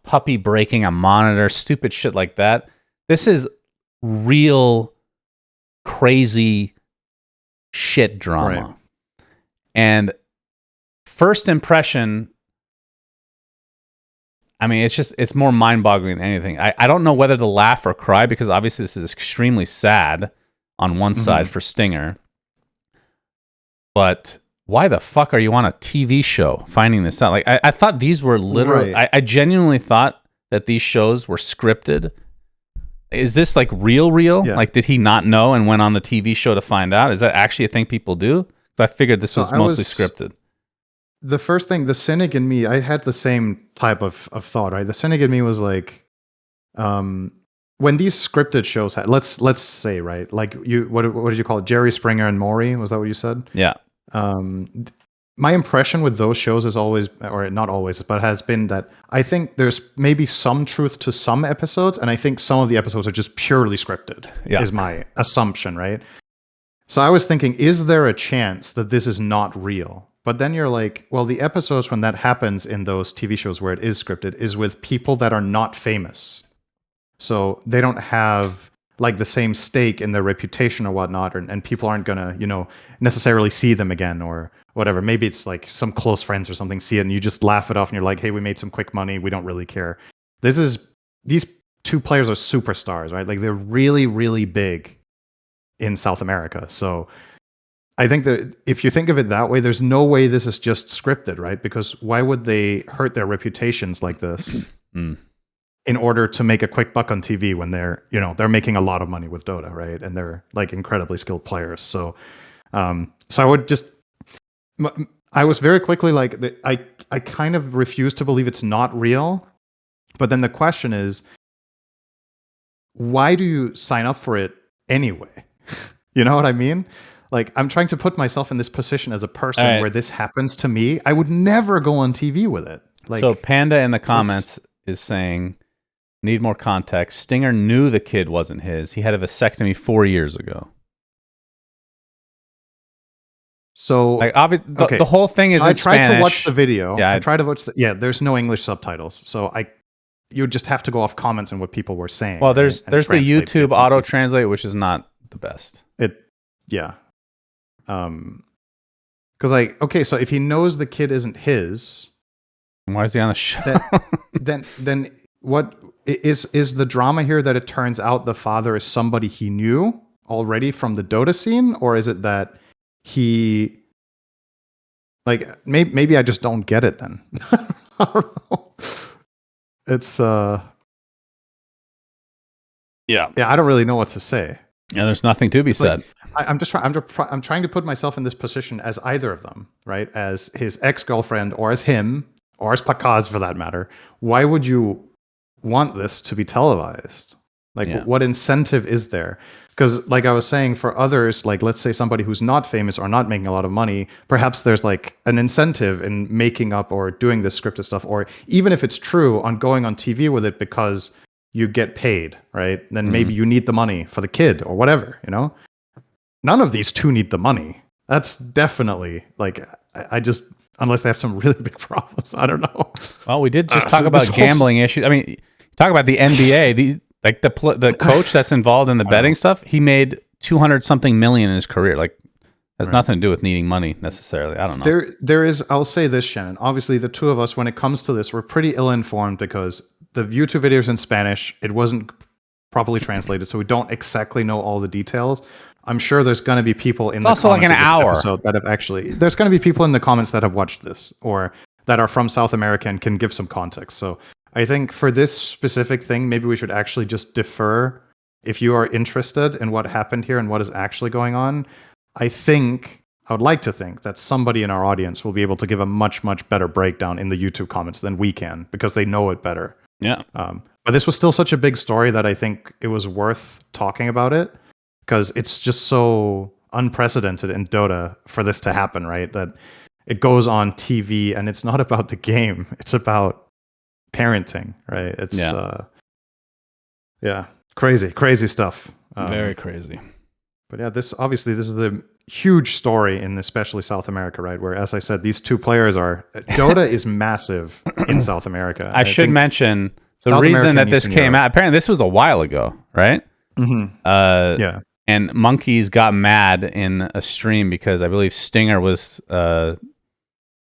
puppy breaking a monitor, stupid shit like that. This is real crazy shit drama. Right. And first impression, it's more mind-boggling than anything. I don't know whether to laugh or cry, because obviously this is extremely sad on one side for Stinger. But why the fuck are you on a TV show finding this out? Like, I thought these were literally... Right. I genuinely thought that these shows were scripted. Is this like real? Yeah. Like, did he not know and went on the TV show to find out? Is that actually a thing people do? Because I figured this was mostly scripted.
The first thing, the cynic in me, I had the same type of thought, right? The cynic in me was like, when these scripted shows had, let's say, right, like what did you call it? Jerry Springer and Maury, was that what you said?
Yeah.
My impression with those shows is always, or not always, but has been that I think there's maybe some truth to some episodes, and I think some of the episodes are just purely scripted, is my assumption, right? So I was thinking, is there a chance that this is not real? But then you're like, well, the episodes when that happens in those TV shows where it is scripted is with people that are not famous. So they don't have like the same stake in their reputation or whatnot, and people aren't gonna, necessarily see them again or whatever. Maybe it's like some close friends or something see it and you just laugh it off and you're like, hey, we made some quick money. We don't really care. These two players are superstars, right? Like they're really, really big in South America. So I think that if you think of it that way, there's no way this is just scripted, right? Because why would they hurt their reputations like this in order to make a quick buck on TV when they're making a lot of money with Dota, right? And they're like incredibly skilled players. So, I was very quickly like, I kind of refuse to believe it's not real. But then the question is, why do you sign up for it anyway? You know what I mean? Like, I'm trying to put myself in this position as a person where this happens to me. I would never go on TV with it. Like,
so Panda in the comments is saying, need more context. Stinger knew the kid wasn't his. He had a vasectomy 4 years ago.
So,
like, obviously, the whole thing is in Spanish.
I tried to watch the video.
Yeah,
I tried to watch there's no English subtitles. So you just have to go off comments and what people were saying.
Well, there's the YouTube auto translate, which is not the best.
Because so if he knows the kid isn't his,
why is he on the show?
then what is the drama here? That it turns out the father is somebody he knew already from the Dota scene, or is it that he maybe I just don't get it then? I don't know. It's I don't really know what to say.
Yeah, there's nothing to be said.
I'm trying to put myself in this position as either of them, right? As his ex-girlfriend, or as him, or as Pakazs for that matter. Why would you want this to be televised? Like, what incentive is there? Because, like I was saying, for others, like let's say somebody who's not famous or not making a lot of money, perhaps there's like an incentive in making up or doing this scripted stuff, or even if it's true, on going on TV with it because you get paid, right? Then maybe you need the money for the kid or whatever, None of these two need the money. That's definitely like, I just, unless they have some really big problems, I don't know.
Well, we did just talk about gambling issues. I mean, talk about the NBA, the coach that's involved in the betting stuff, he made 200 something million in his career. Like, has nothing to do with needing money necessarily. I don't know.
There is, I'll say this, Shannon. Obviously, the two of us, when it comes to this, we're pretty ill-informed because the YouTube video's in Spanish. It wasn't properly translated, so we don't exactly know all the details. I'm sure there's going to be people in the comments
like an hour
that have actually. There's going to be people in the comments that have watched this or that are from South America and can give some context. So I think for this specific thing, maybe we should actually just defer. If you are interested in what happened here and what is actually going on, I would like to think that somebody in our audience will be able to give a much, much better breakdown in the YouTube comments than we can because they know it better.
Yeah.
But this was still such a big story that I think it was worth talking about it because it's just so unprecedented in Dota for this to happen, right? That it goes on TV and it's not about the game. It's about parenting, right? It's crazy stuff.
Very crazy.
But yeah, this is a huge story in especially South America, right? Where, as I said, these two players are... Dota is massive in South America.
I should mention the reason that this came out. Apparently, this was a while ago, right?
Mm-hmm.
And Monkeys got mad in a stream because I believe Stinger was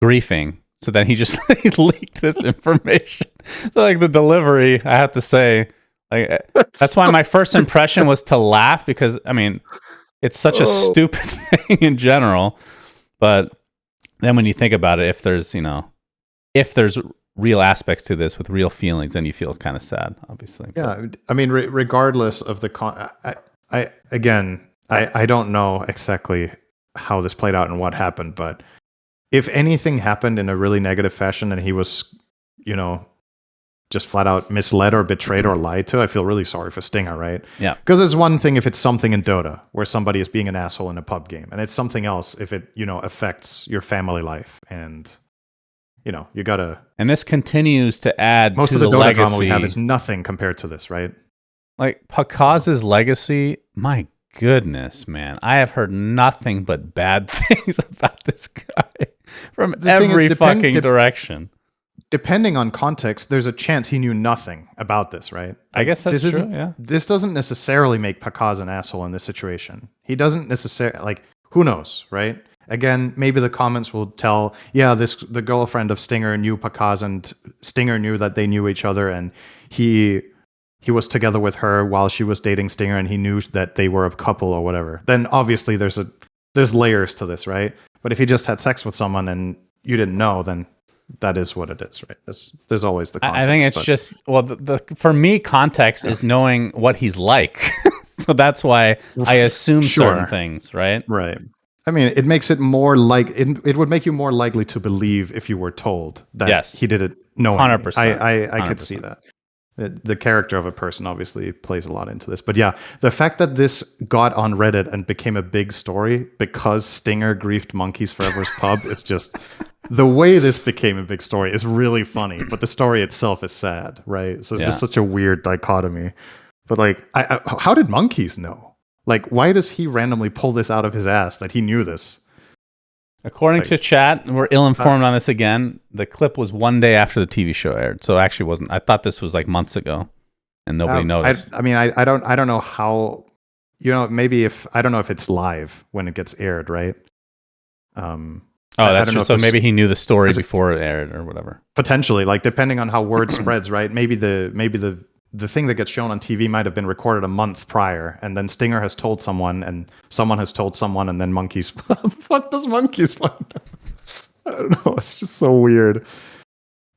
griefing. So then he just leaked this information. So like the delivery, I have to say, like that's why my first impression was to laugh because I mean, it's such a stupid thing in general. But then when you think about it, if there's real aspects to this with real feelings, then you feel kind of sad, obviously.
Yeah, I mean, regardless of the I don't know exactly how this played out and what happened, but if anything happened in a really negative fashion and he was, just flat out misled or betrayed or lied to, I feel really sorry for Stinger, right?
Yeah.
Because it's one thing if it's something in Dota where somebody is being an asshole in a pub game, and it's something else if it, affects your family life and, you gotta...
And this continues to add
most
to
of the Dota
legacy.
drama we have is nothing compared to this, right?
Like, Pakazs' legacy, my goodness, man. I have heard nothing but bad things about this guy. from every fucking direction.
Depending on context, there's a chance he knew nothing about this, right?
I guess that's true, yeah.
This doesn't necessarily make Pakazs an asshole in this situation. He doesn't necessarily, like, who knows, right? Again, maybe the comments will tell, yeah, the girlfriend of Stinger knew Pakazs, and Stinger knew that they knew each other, and he was together with her while she was dating Stinger, and he knew that they were a couple or whatever. Then obviously there's layers to this, right? But if he just had sex with someone and you didn't know, then that is what it is, right? There's always the context.
I think it's just, well, for me, context is knowing what he's like. So that's why I assume certain things, right?
Right. I mean, it makes it more like, it would make you more likely to believe if you were told that he did it knowingly.
100%.
I could see that. The character of a person obviously plays a lot into this. But yeah, the fact that this got on Reddit and became a big story because Stinger griefed Monkeys Forever's pub, it's just, the way this became a big story is really funny, but the story itself is sad, right? So it's just such a weird dichotomy. But like, how did Monkeys know? Like, why does he randomly pull this out of his ass that he knew this?
According to chat, we're ill-informed on this again. The clip was one day after the TV show aired, so it actually wasn't. I thought this was like months ago, and nobody noticed.
I don't know how. Maybe I don't know if it's live when it gets aired, right?
That's true. So maybe he knew the story before it aired or whatever.
Potentially, like depending on how word spreads, right? Maybe the thing that gets shown on TV might have been recorded a month prior, and then Stinger has told someone, and someone has told someone, and then Monkeys. What does Monkeys find out? I don't know. It's just so weird.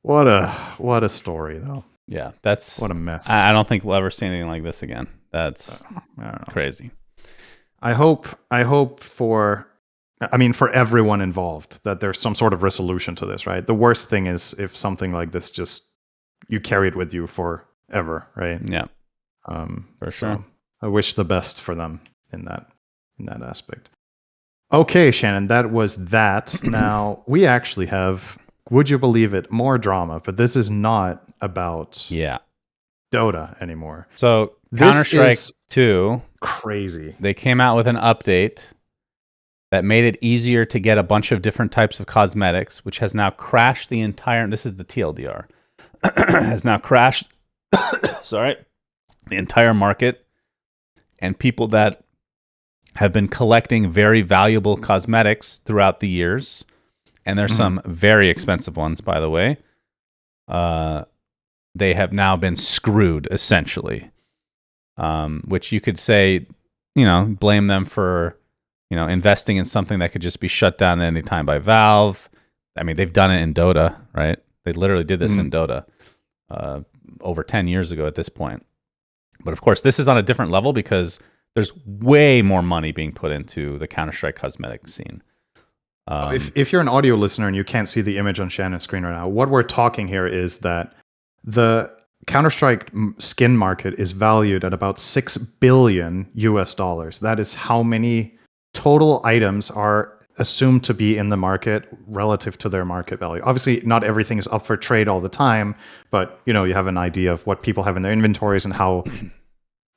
What a story, though.
Yeah, what
a mess.
I don't think we'll ever see anything like this again. That's crazy.
I hope for everyone involved that there's some sort of resolution to this, right? The worst thing is if something like this just you carry it with you forever, right?
Yeah. For sure.
So I wish the best for them in that aspect. Okay, Shannon, that was that. Now we actually have, would you believe it, more drama, but this is not about Dota anymore.
So Counter-Strike 2,
crazy.
They came out with an update that made it easier to get a bunch of different types of cosmetics, which has now crashed the entire, this is the TLDR, has now crashed, the entire market, and people that have been collecting very valuable cosmetics throughout the years, and there's some very expensive ones, by the way, they have now been screwed, essentially, which you could say, blame them for, investing in something that could just be shut down at any time by Valve. I mean, they've done it in Dota, right? They literally did this in Dota over 10 years ago at this point. But of course, this is on a different level because there's way more money being put into the Counter-Strike cosmetic scene.
If you're an audio listener and you can't see the image on Shannon's screen right now, what we're talking here is that the Counter-Strike skin market is valued at about $6 billion US. That is how many total items are assumed to be in the market relative to their market value. Obviously, not everything is up for trade all the time, but you have an idea of what people have in their inventories and how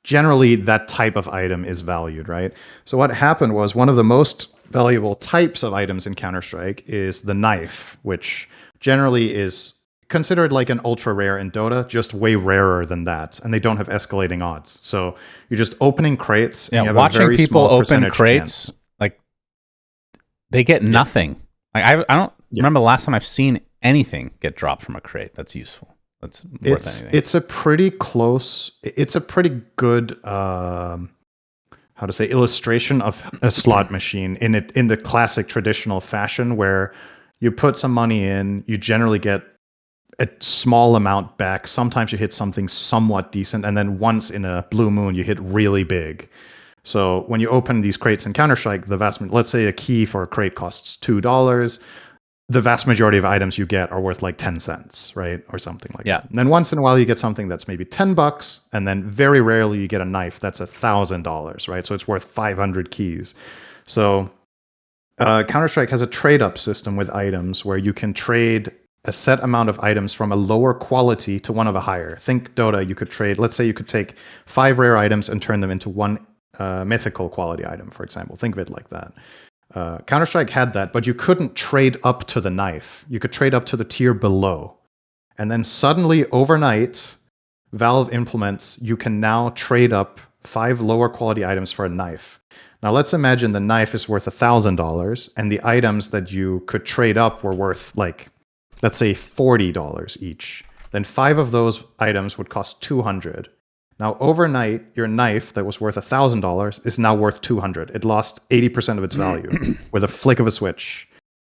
generally that type of item is valued, right? So what happened was one of the most valuable types of items in Counter-Strike is the knife, which generally is considered like an ultra rare in Dota, just way rarer than that, and they don't have escalating odds. So you're just opening crates. And you have
watching
a very
people
small
open crates, like they get nothing. Like I don't remember the last time I've seen anything get dropped from a crate that's useful. That's worth anything.
It's a pretty good illustration of a slot machine in the classic traditional fashion, where you put some money in, you generally get a small amount back. Sometimes you hit something somewhat decent, and then once in a blue moon you hit really big. So when you open these crates in Counter-Strike, let's say a key for a crate costs $2. The vast majority of items you get are worth like 10 cents, right? Or something like that. And then once in a while you get something that's maybe $10, and then very rarely you get a knife that's $1,000, right? So it's worth 500 keys. So Counter-Strike has a trade-up system with items where you can trade a set amount of items from a lower quality to one of a higher. Think Dota, you could trade, let's say you could take 5 rare items and turn them into one mythical quality item, for example. Think of it like that. Counter-Strike had that, but you couldn't trade up to the knife. You could trade up to the tier below. And then suddenly, overnight, Valve implements, you can now trade up 5 lower quality items for a knife. Now let's imagine the knife is worth $1,000 and the items that you could trade up were worth, like, let's say $40 each. Then 5 of those items would cost $200. Now overnight, your knife that was worth $1,000 is now worth $200. It lost 80% of its value with a flick of a switch.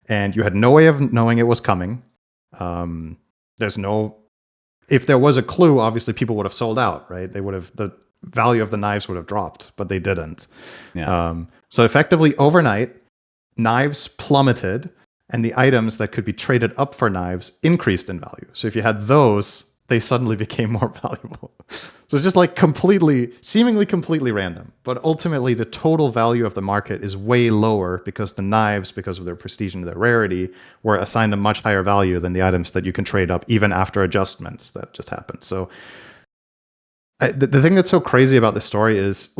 And you had no way of knowing it was coming. There's no... If there was a clue, obviously people would have sold out, right? They would have... The value of the knives would have dropped, but they didn't.
Yeah.
So effectively, overnight, knives plummeted, and the items that could be traded up for knives increased in value. So if you had those, they suddenly became more valuable. So it's just like seemingly completely random. But ultimately, the total value of the market is way lower because the knives, because of their prestige and their rarity, were assigned a much higher value than the items that you can trade up, even after adjustments that just happened. So the thing that's so crazy about this story is,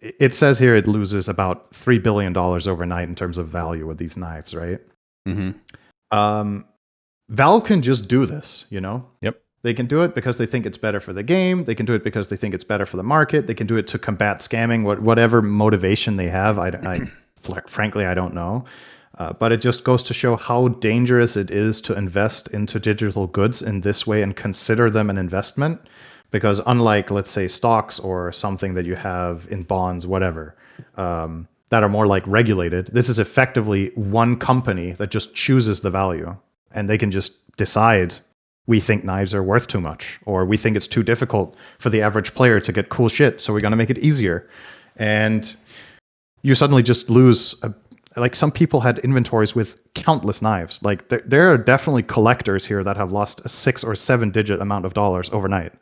it says here it loses about $3 billion overnight in terms of value with these knives, right?
Mm-hmm.
Valve can just do this, you know?
Yep.
They can do it because they think it's better for the game. They can do it because they think it's better for the market. They can do it to combat scamming, whatever motivation they have. Frankly, I don't know. But it just goes to show how dangerous it is to invest into digital goods in this way and consider them an investment. Because unlike, let's say, stocks or something that you have in bonds, whatever, that are more like regulated, this is effectively one company that just chooses the value. And they can just decide, we think knives are worth too much, or we think it's too difficult for the average player to get cool shit, so we're going to make it easier. And you suddenly just lose... Like, some people had inventories with countless knives. Like, there are definitely collectors here that have lost a 6 or 7 digit amount of dollars overnight.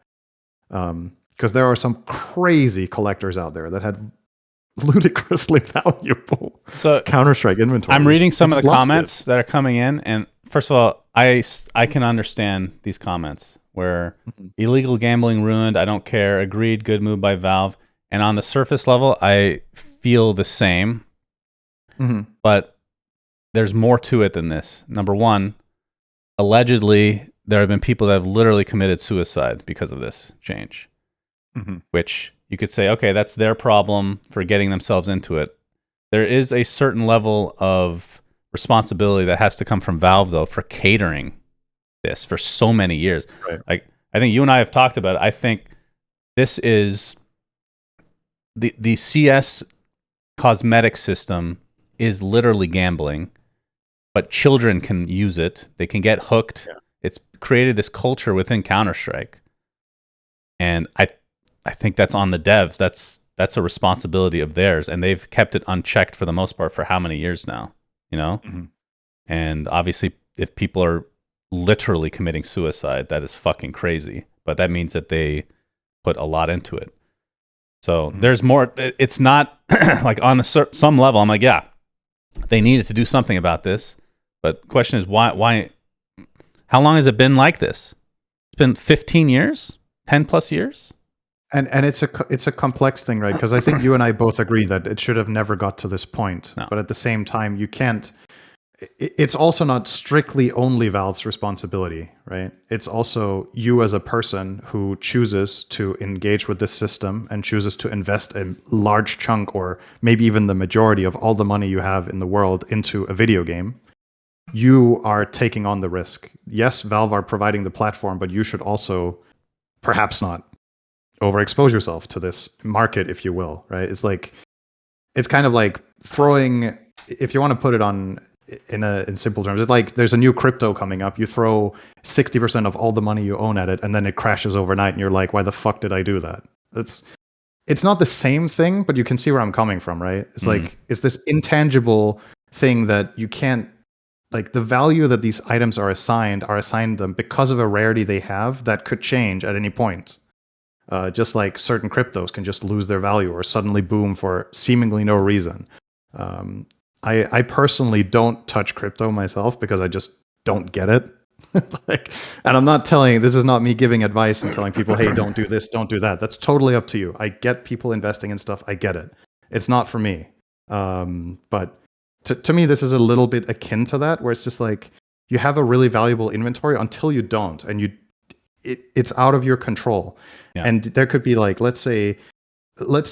Because there are some crazy collectors out there that had ludicrously valuable Counter-Strike inventory.
I'm reading some of the comments that are coming in, and first of all, I can understand these comments where illegal gambling ruined, I don't care, agreed, good move by Valve. And on the surface level, I feel the same. Mm-hmm. But there's more to it than this. Number one, allegedly, there have been people that have literally committed suicide because of this change, which you could say, okay, that's their problem for getting themselves into it. There is a certain level of responsibility that has to come from Valve, though, for catering this for so many years. Right. Like, I think you and I have talked about it. I think this is the CS cosmetic system is literally gambling, but children can use it. They can get hooked. Yeah. It's created this culture within Counter-Strike. And I think that's on the devs. That's a responsibility of theirs. And they've kept it unchecked for the most part for how many years now, you know? Mm-hmm. And obviously, if people are literally committing suicide, that is fucking crazy. But that means that they put a lot into it. So there's more. It's not like on some level, I'm like, yeah, they needed to do something about this. But the question is, why? How long has it been like this? It's been 15 years, 10 plus years.
And it's a complex thing, right? Because I think you and I both agree that it should have never got to this point. No. But at the same time, you can't. It's also not strictly only Valve's responsibility, right? It's also you as a person who chooses to engage with this system and chooses to invest a large chunk or maybe even the majority of all the money you have in the world into a video game. You are taking on the risk. Yes, Valve are providing the platform, but you should also perhaps not overexpose yourself to this market, if you will, right? It's kind of like throwing, if you want to put it on in simple terms, it's like there's a new crypto coming up. You throw 60% of all the money you own at it, and then it crashes overnight, and you're like, why the fuck did I do that? It's not the same thing, but you can see where I'm coming from, right? It's like, it's this intangible thing that you can't, like, the value that these items are assigned them because of a rarity they have that could change at any point. Just like certain cryptos can just lose their value or suddenly boom for seemingly no reason. I personally don't touch crypto myself because I just don't get it. And I'm not this is not me giving advice and telling people, hey, don't do this, don't do that. That's totally up to you. I get people investing in stuff. I get it. It's not for me. But to me, this is a little bit akin to that, where it's just like you have a really valuable inventory until you don't, and it's out of your control.
Yeah.
And there could be like, let's say, like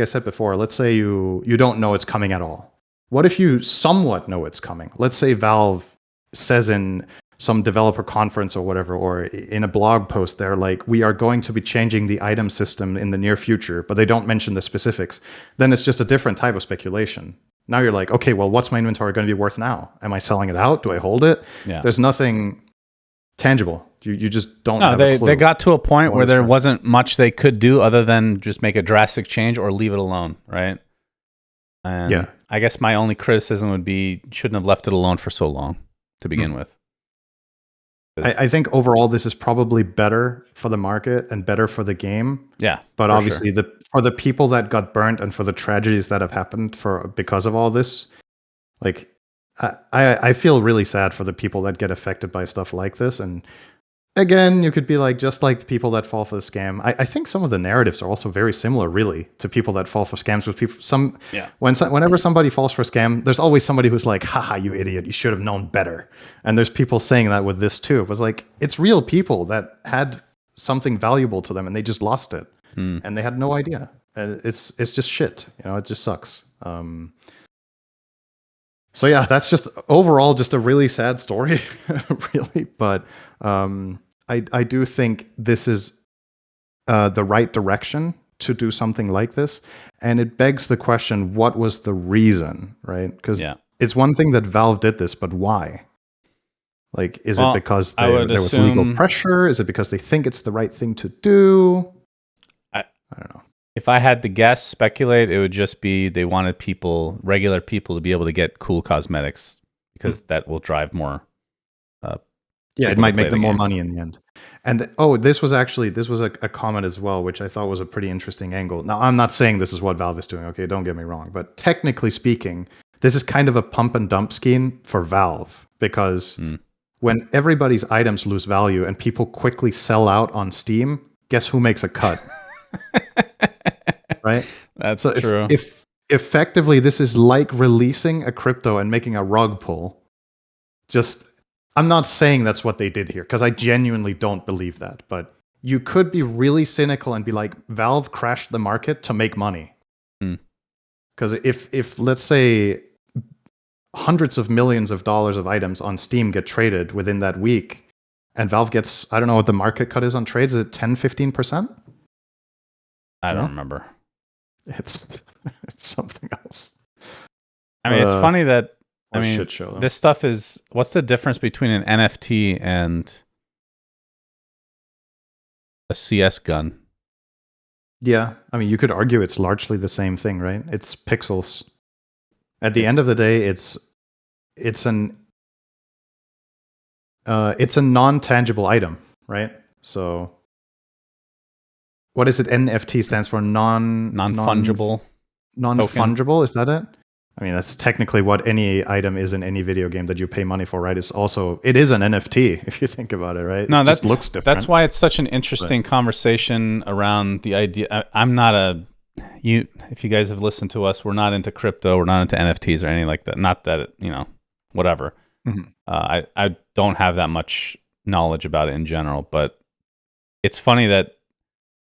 I said before, let's say you don't know it's coming at all. What if you somewhat know it's coming? Let's say Valve says in some developer conference or whatever, or in a blog post, they're like, we are going to be changing the item system in the near future, but they don't mention the specifics. Then it's just a different type of speculation. Now you're like, okay, well, what's my inventory going to be worth now? Am I selling it out? Do I hold it?
Yeah.
There's nothing tangible. You just don't
have
a clue.
They got to a point where there wasn't much they could do other than just make a drastic change or leave it alone, right? And
yeah.
I guess my only criticism would be shouldn't have left it alone for so long to begin with.
I think overall this is probably better for the market and better for the game.
Yeah.
But obviously for the people that got burnt and for the tragedies that have happened because of all this, like I feel really sad for the people that get affected by stuff like this. And again, you could be like, just like the people that fall for the scam. I think some of the narratives are also very similar, really, to people that fall for scams. With people, whenever somebody falls for a scam, there's always somebody who's like, "Haha, you idiot! You should have known better." And there's people saying that with this too. It was like, it's real people that had something valuable to them and they just lost it, and they had no idea. And it's just shit. It just sucks. So yeah, that's just overall just a really sad story, really. But I do think this is the right direction to do something like this, and it begs the question: what was the reason, right? Because it's one thing that Valve did this, but why? Like, is it because there was legal pressure? Is it because they think it's the right thing to do? I don't know.
If I had to guess, speculate, it would just be they wanted regular people, to be able to get cool cosmetics because that will drive more.
It might make them more money in the end. And this was a comment as well, which I thought was a pretty interesting angle. Now, I'm not saying this is what Valve is doing. Okay, don't get me wrong, but technically speaking, this is kind of a pump and dump scheme for Valve because when everybody's items lose value and people quickly sell out on Steam, guess who makes a cut? Right?
That's true.
If effectively this is like releasing a crypto and making a rug pull, I'm not saying that's what they did here because I genuinely don't believe that, but you could be really cynical and be like, Valve crashed the market to make money. Because if let's say hundreds of millions of dollars of items on Steam get traded within that week and Valve gets, I don't know what the market cut is on trades, is it 10-15%?
I don't remember.
It's something else.
I mean, it's funny that
shit show,
this stuff is. What's the difference between an NFT and a CS gun?
Yeah, I mean, you could argue it's largely the same thing, right? It's pixels. At the end of the day, it's a non-tangible item, right? So. What is it? NFT stands for
non-fungible.
Non-fungible, is that it? I mean, that's technically what any item is in any video game that you pay money for, right? It is an NFT if you think about it, right?
No,
that just looks different.
That's why it's such an interesting conversation around the idea. I'm not if you guys have listened to us, we're not into crypto, we're not into NFTs or anything like that. Not that whatever. I don't have that much knowledge about it in general, but it's funny that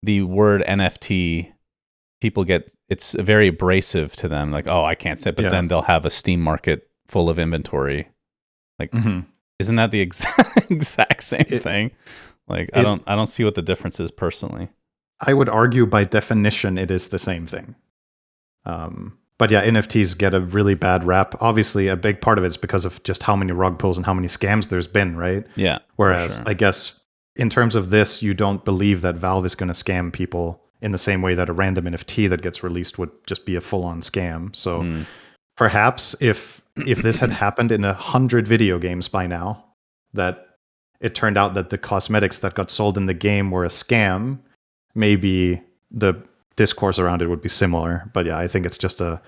the word NFT, people it's very abrasive to them. Like, oh, I can't say it, but then they'll have a Steam market full of inventory. Like, isn't that the exact same thing? Like, I don't see what the difference is personally.
I would argue by definition it is the same thing. But yeah, NFTs get a really bad rap. Obviously, a big part of it is because of just how many rug pulls and how many scams there's been, right?
Yeah.
Whereas, I guess, in terms of this, you don't believe that Valve is going to scam people in the same way that a random NFT that gets released would just be a full-on scam. So perhaps if this had happened in 100 video games by now, that it turned out that the cosmetics that got sold in the game were a scam, maybe the discourse around it would be similar. But yeah, I think it's just a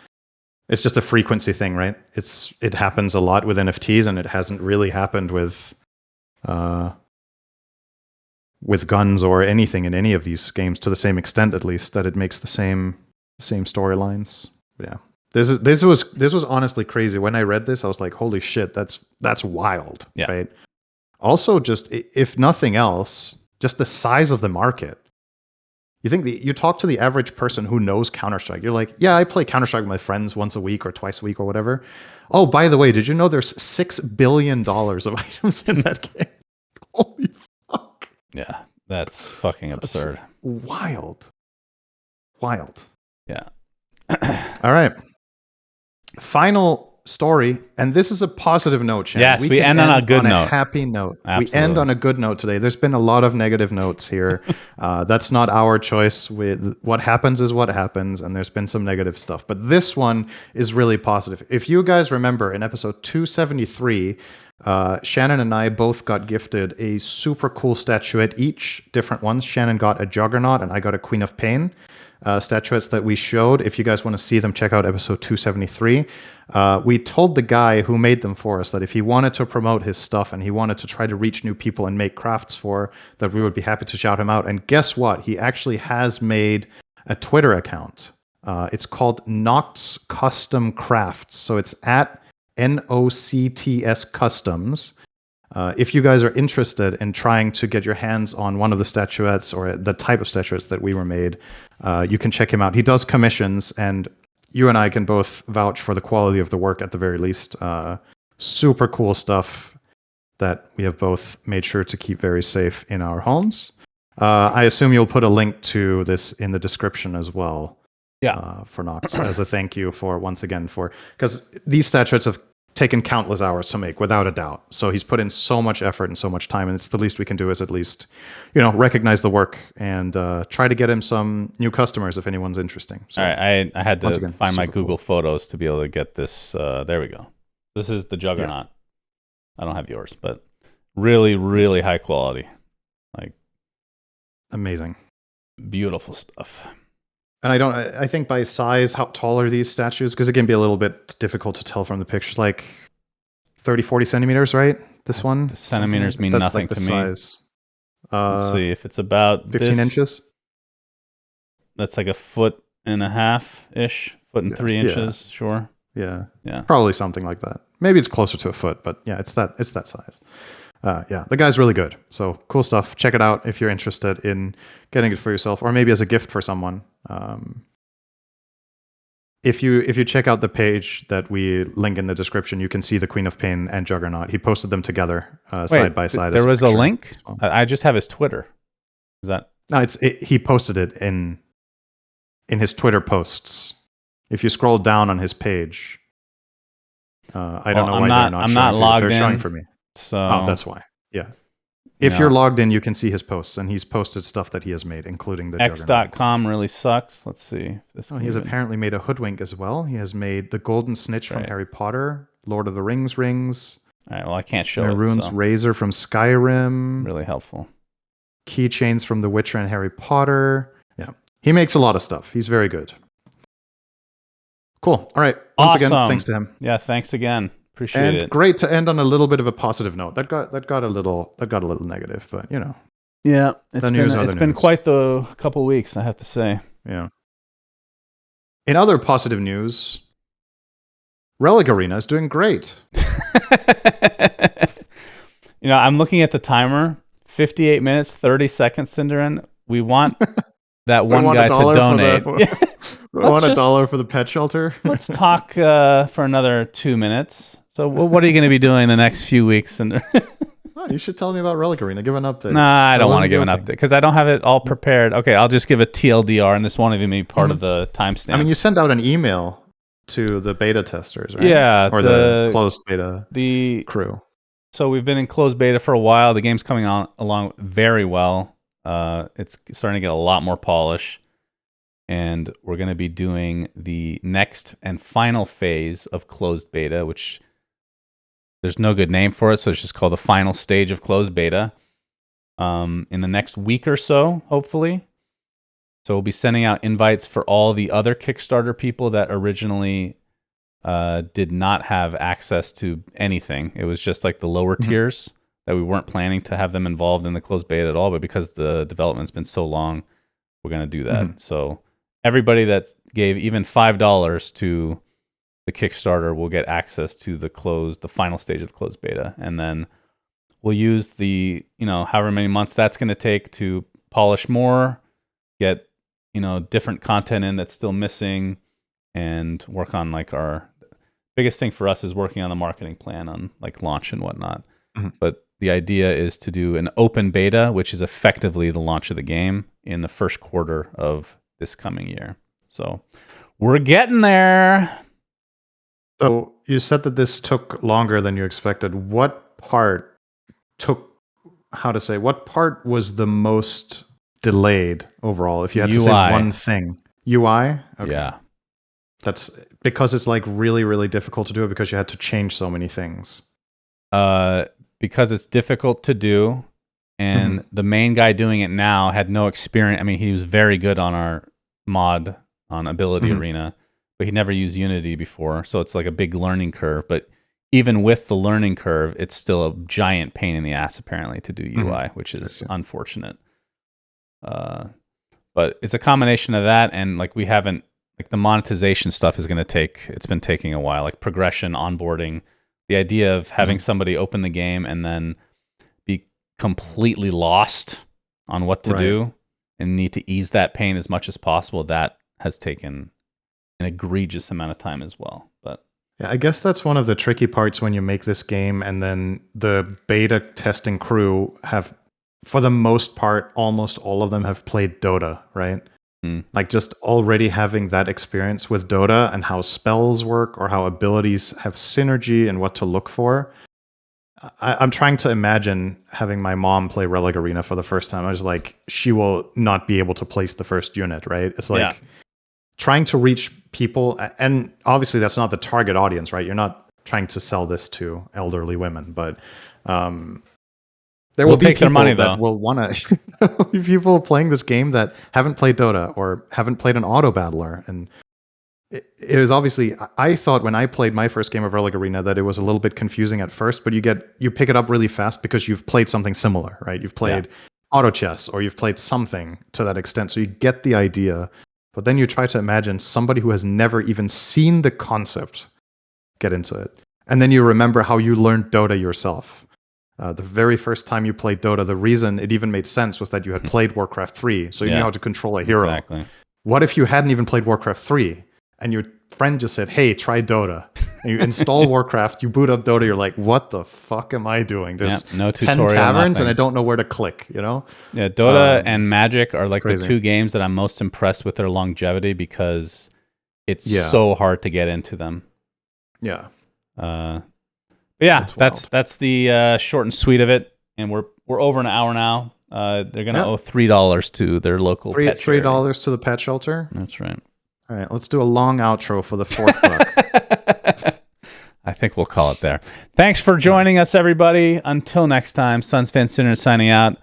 frequency thing, right? It happens a lot with NFTs, and it hasn't really happened with guns or anything in any of these games to the same extent, at least, that it makes the same storylines. Yeah, This was honestly crazy. When I read this, I was like, holy shit, that's wild.
Yeah.
Right. Also, just if nothing else, just the size of the market. You think you talk to the average person who knows Counter-Strike. You're like, yeah, I play Counter-Strike with my friends once a week or twice a week or whatever. Oh, by the way, did you know there's $6 billion of items in that game? Holy fuck.
Yeah, that's fucking absurd.
That's wild.
Yeah.
All right. Final story, and this is a positive note, Shannon.
Yes, we end on a good note.
A happy note.
Absolutely.
We end on a good note today. There's been a lot of negative notes here. That's not our choice. With what happens is what happens, and there's been some negative stuff. But this one is really positive. If you guys remember, in episode 273, Shannon and I both got gifted a super cool statuette each, different ones. Shannon got a Juggernaut, and I got a Queen of Pain. Statuettes that we showed. If you guys want to see them, check out episode 273. We told the guy who made them for us that if he wanted to promote his stuff and he wanted to try to reach new people and make crafts for, that we would be happy to shout him out. And guess what? He actually has made a Twitter account. It's called Nocts Custom Crafts. So it's at NOCTS Customs. If you guys are interested in trying to get your hands on one of the statuettes or the type of statuettes that we were made, you can check him out. He does commissions, and you and I can both vouch for the quality of the work at the very least. Super cool stuff that we have both made sure to keep very safe in our homes. I assume you'll put a link to this in the description as well.
Yeah.
For Nox, as a thank you for, once again, because these statuettes have taken countless hours to make, without a doubt. So he's put in so much effort and so much time, and it's the least we can do is at least, recognize the work and try to get him some new customers if anyone's interesting. So,
all right, I had to find my Google
cool.
Photos to be able to get this. There we go. This is the Juggernaut. Yeah. I don't have yours, but really, really high quality. Like,
amazing.
Beautiful stuff.
And I think by size, how tall are these statues? Because it can be a little bit difficult to tell from the pictures, like 30, 40 centimeters, right? This one?
The centimeters mean
That's
nothing
like the
to me.
size.
Let's see if it's about
15 inches.
That's like 1.5 foot-ish, 1.3 inches, sure.
Yeah.
Yeah.
Probably something like that. Maybe it's closer to a foot, but yeah, it's that size. The guy's really good. So cool stuff. Check it out if you're interested in getting it for yourself, or maybe as a gift for someone. If you check out the page that we link in the description, you can see the Queen of Pain and Juggernaut. He posted them together side by side.
There was a link? I just have his Twitter. Is that?
No, he posted it in his Twitter posts. If you scroll down on his page, I don't know why they're not.
I'm not logged in.
They're showing for me.
So
that's why. Yeah. If you're logged in, you can see his posts, and he's posted stuff that he has made, including the
X.com really sucks. Let's see.
He has apparently made a hoodwink as well. He has made the golden snitch from Harry Potter, Lord of the Rings rings.
All right, well, I can't show
Maroon's razor from Skyrim.
Really helpful.
Keychains from The Witcher and Harry Potter. Yeah. He makes a lot of stuff. He's very good. Cool. All right. Once again, thanks to him.
Yeah, thanks again. Appreciate it.
Great to end on a little bit of a positive note. That got a little negative, but
Yeah, it's been quite the couple weeks, I have to say.
Yeah. In other positive news, Relic Arena is doing great.
I'm looking at the timer. 58 minutes, 30 seconds, Cinderin. We want that one guy to donate.
We want $1 for the pet shelter.
Let's talk for another 2 minutes. So what are you going to be doing the next few weeks?
You should tell me about Relic Arena. Give an update.
Nah, I don't want to give an update because I don't have it all prepared. Okay, I'll just give a TLDR, and this won't even be part of the timestamp.
I mean, you sent out an email to the beta testers, right?
Yeah.
Or the closed beta crew.
So we've been in closed beta for a while. The game's coming along very well. It's starting to get a lot more polish. And we're going to be doing the next and final phase of closed beta, which there's no good name for it, so it's just called the final stage of closed beta. In the next week or so, hopefully. So we'll be sending out invites for all the other Kickstarter people that originally did not have access to anything. It was just like the lower tiers that we weren't planning to have them involved in the closed beta at all, but because the development's been so long, we're going to do that. So everybody that gave even $5 to the Kickstarter, we'll get access to the final stage of the closed beta, and then we'll use the, however many months that's going to take to polish more, get, different content in that's still missing, and work on like our biggest thing for us is working on the marketing plan on like launch and whatnot. Mm-hmm. But the idea is to do an open beta, which is effectively the launch of the game in the first quarter of this coming year. So we're getting there.
So you said that this took longer than you expected. What part was the most delayed overall? If you had to say one thing. UI? Okay.
Yeah.
That's because it's like really, really difficult to do it because you had to change so many things.
Because it's difficult to do, and the main guy doing it now had no experience. I mean, he was very good on our mod on Ability Arena, but he never used Unity before, so it's like a big learning curve. But even with the learning curve, it's still a giant pain in the ass, apparently, to do UI, which is unfortunate. But it's a combination of that, and like we haven't, like the monetization stuff is going to it's been taking a while, like progression, onboarding. The idea of having somebody open the game and then be completely lost on what to do and need to ease that pain as much as possible, that has taken an egregious amount of time as well. But
yeah, I guess that's one of the tricky parts when you make this game, and then the beta testing crew have, for the most part, almost all of them have played Dota, right? Like just already having that experience with Dota and how spells work or how abilities have synergy and what to look for. I'm trying to imagine having my mom play Relic Arena for the first time. I was like, she will not be able to place the first unit, right? It's like trying to reach people, and obviously that's not the target audience, right? You're not trying to sell this to elderly women, but there will be people that will want to people playing this game that haven't played Dota or haven't played an auto battler. And it is obviously, I thought when I played my first game of Relic Arena that it was a little bit confusing at first, but you pick it up really fast because you've played something similar, right? You've played auto chess or you've played something to that extent. So you get the idea, but then you try to imagine somebody who has never even seen the concept get into it. And then you remember how you learned Dota yourself. The very first time you played Dota, the reason it even made sense was that you had played Warcraft 3, so you knew how to control a hero.
Exactly.
What if you hadn't even played Warcraft 3, and your friend just said, hey, try Dota, and you install Warcraft, you boot up Dota, you're like, what the fuck am I doing? There's
no
10
tutorial,
taverns,
nothing.
and I don't know where to click,
Yeah, Dota and Magic are like the two games that I'm most impressed with their longevity because it's so hard to get into them.
Yeah.
But yeah, that's the short and sweet of it, and we're over an hour now. They're gonna owe $3 to their local pet charity.
$3 to the pet shelter.
That's right.
All right, let's do a long outro for the fourth buck.
I think we'll call it there. Thanks for joining us, everybody. Until next time, SUNSfan Sinner signing out.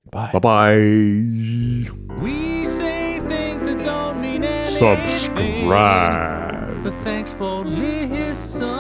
Bye.
Bye.
We say things that don't mean anything.
Subscribe.
But thanks for listening.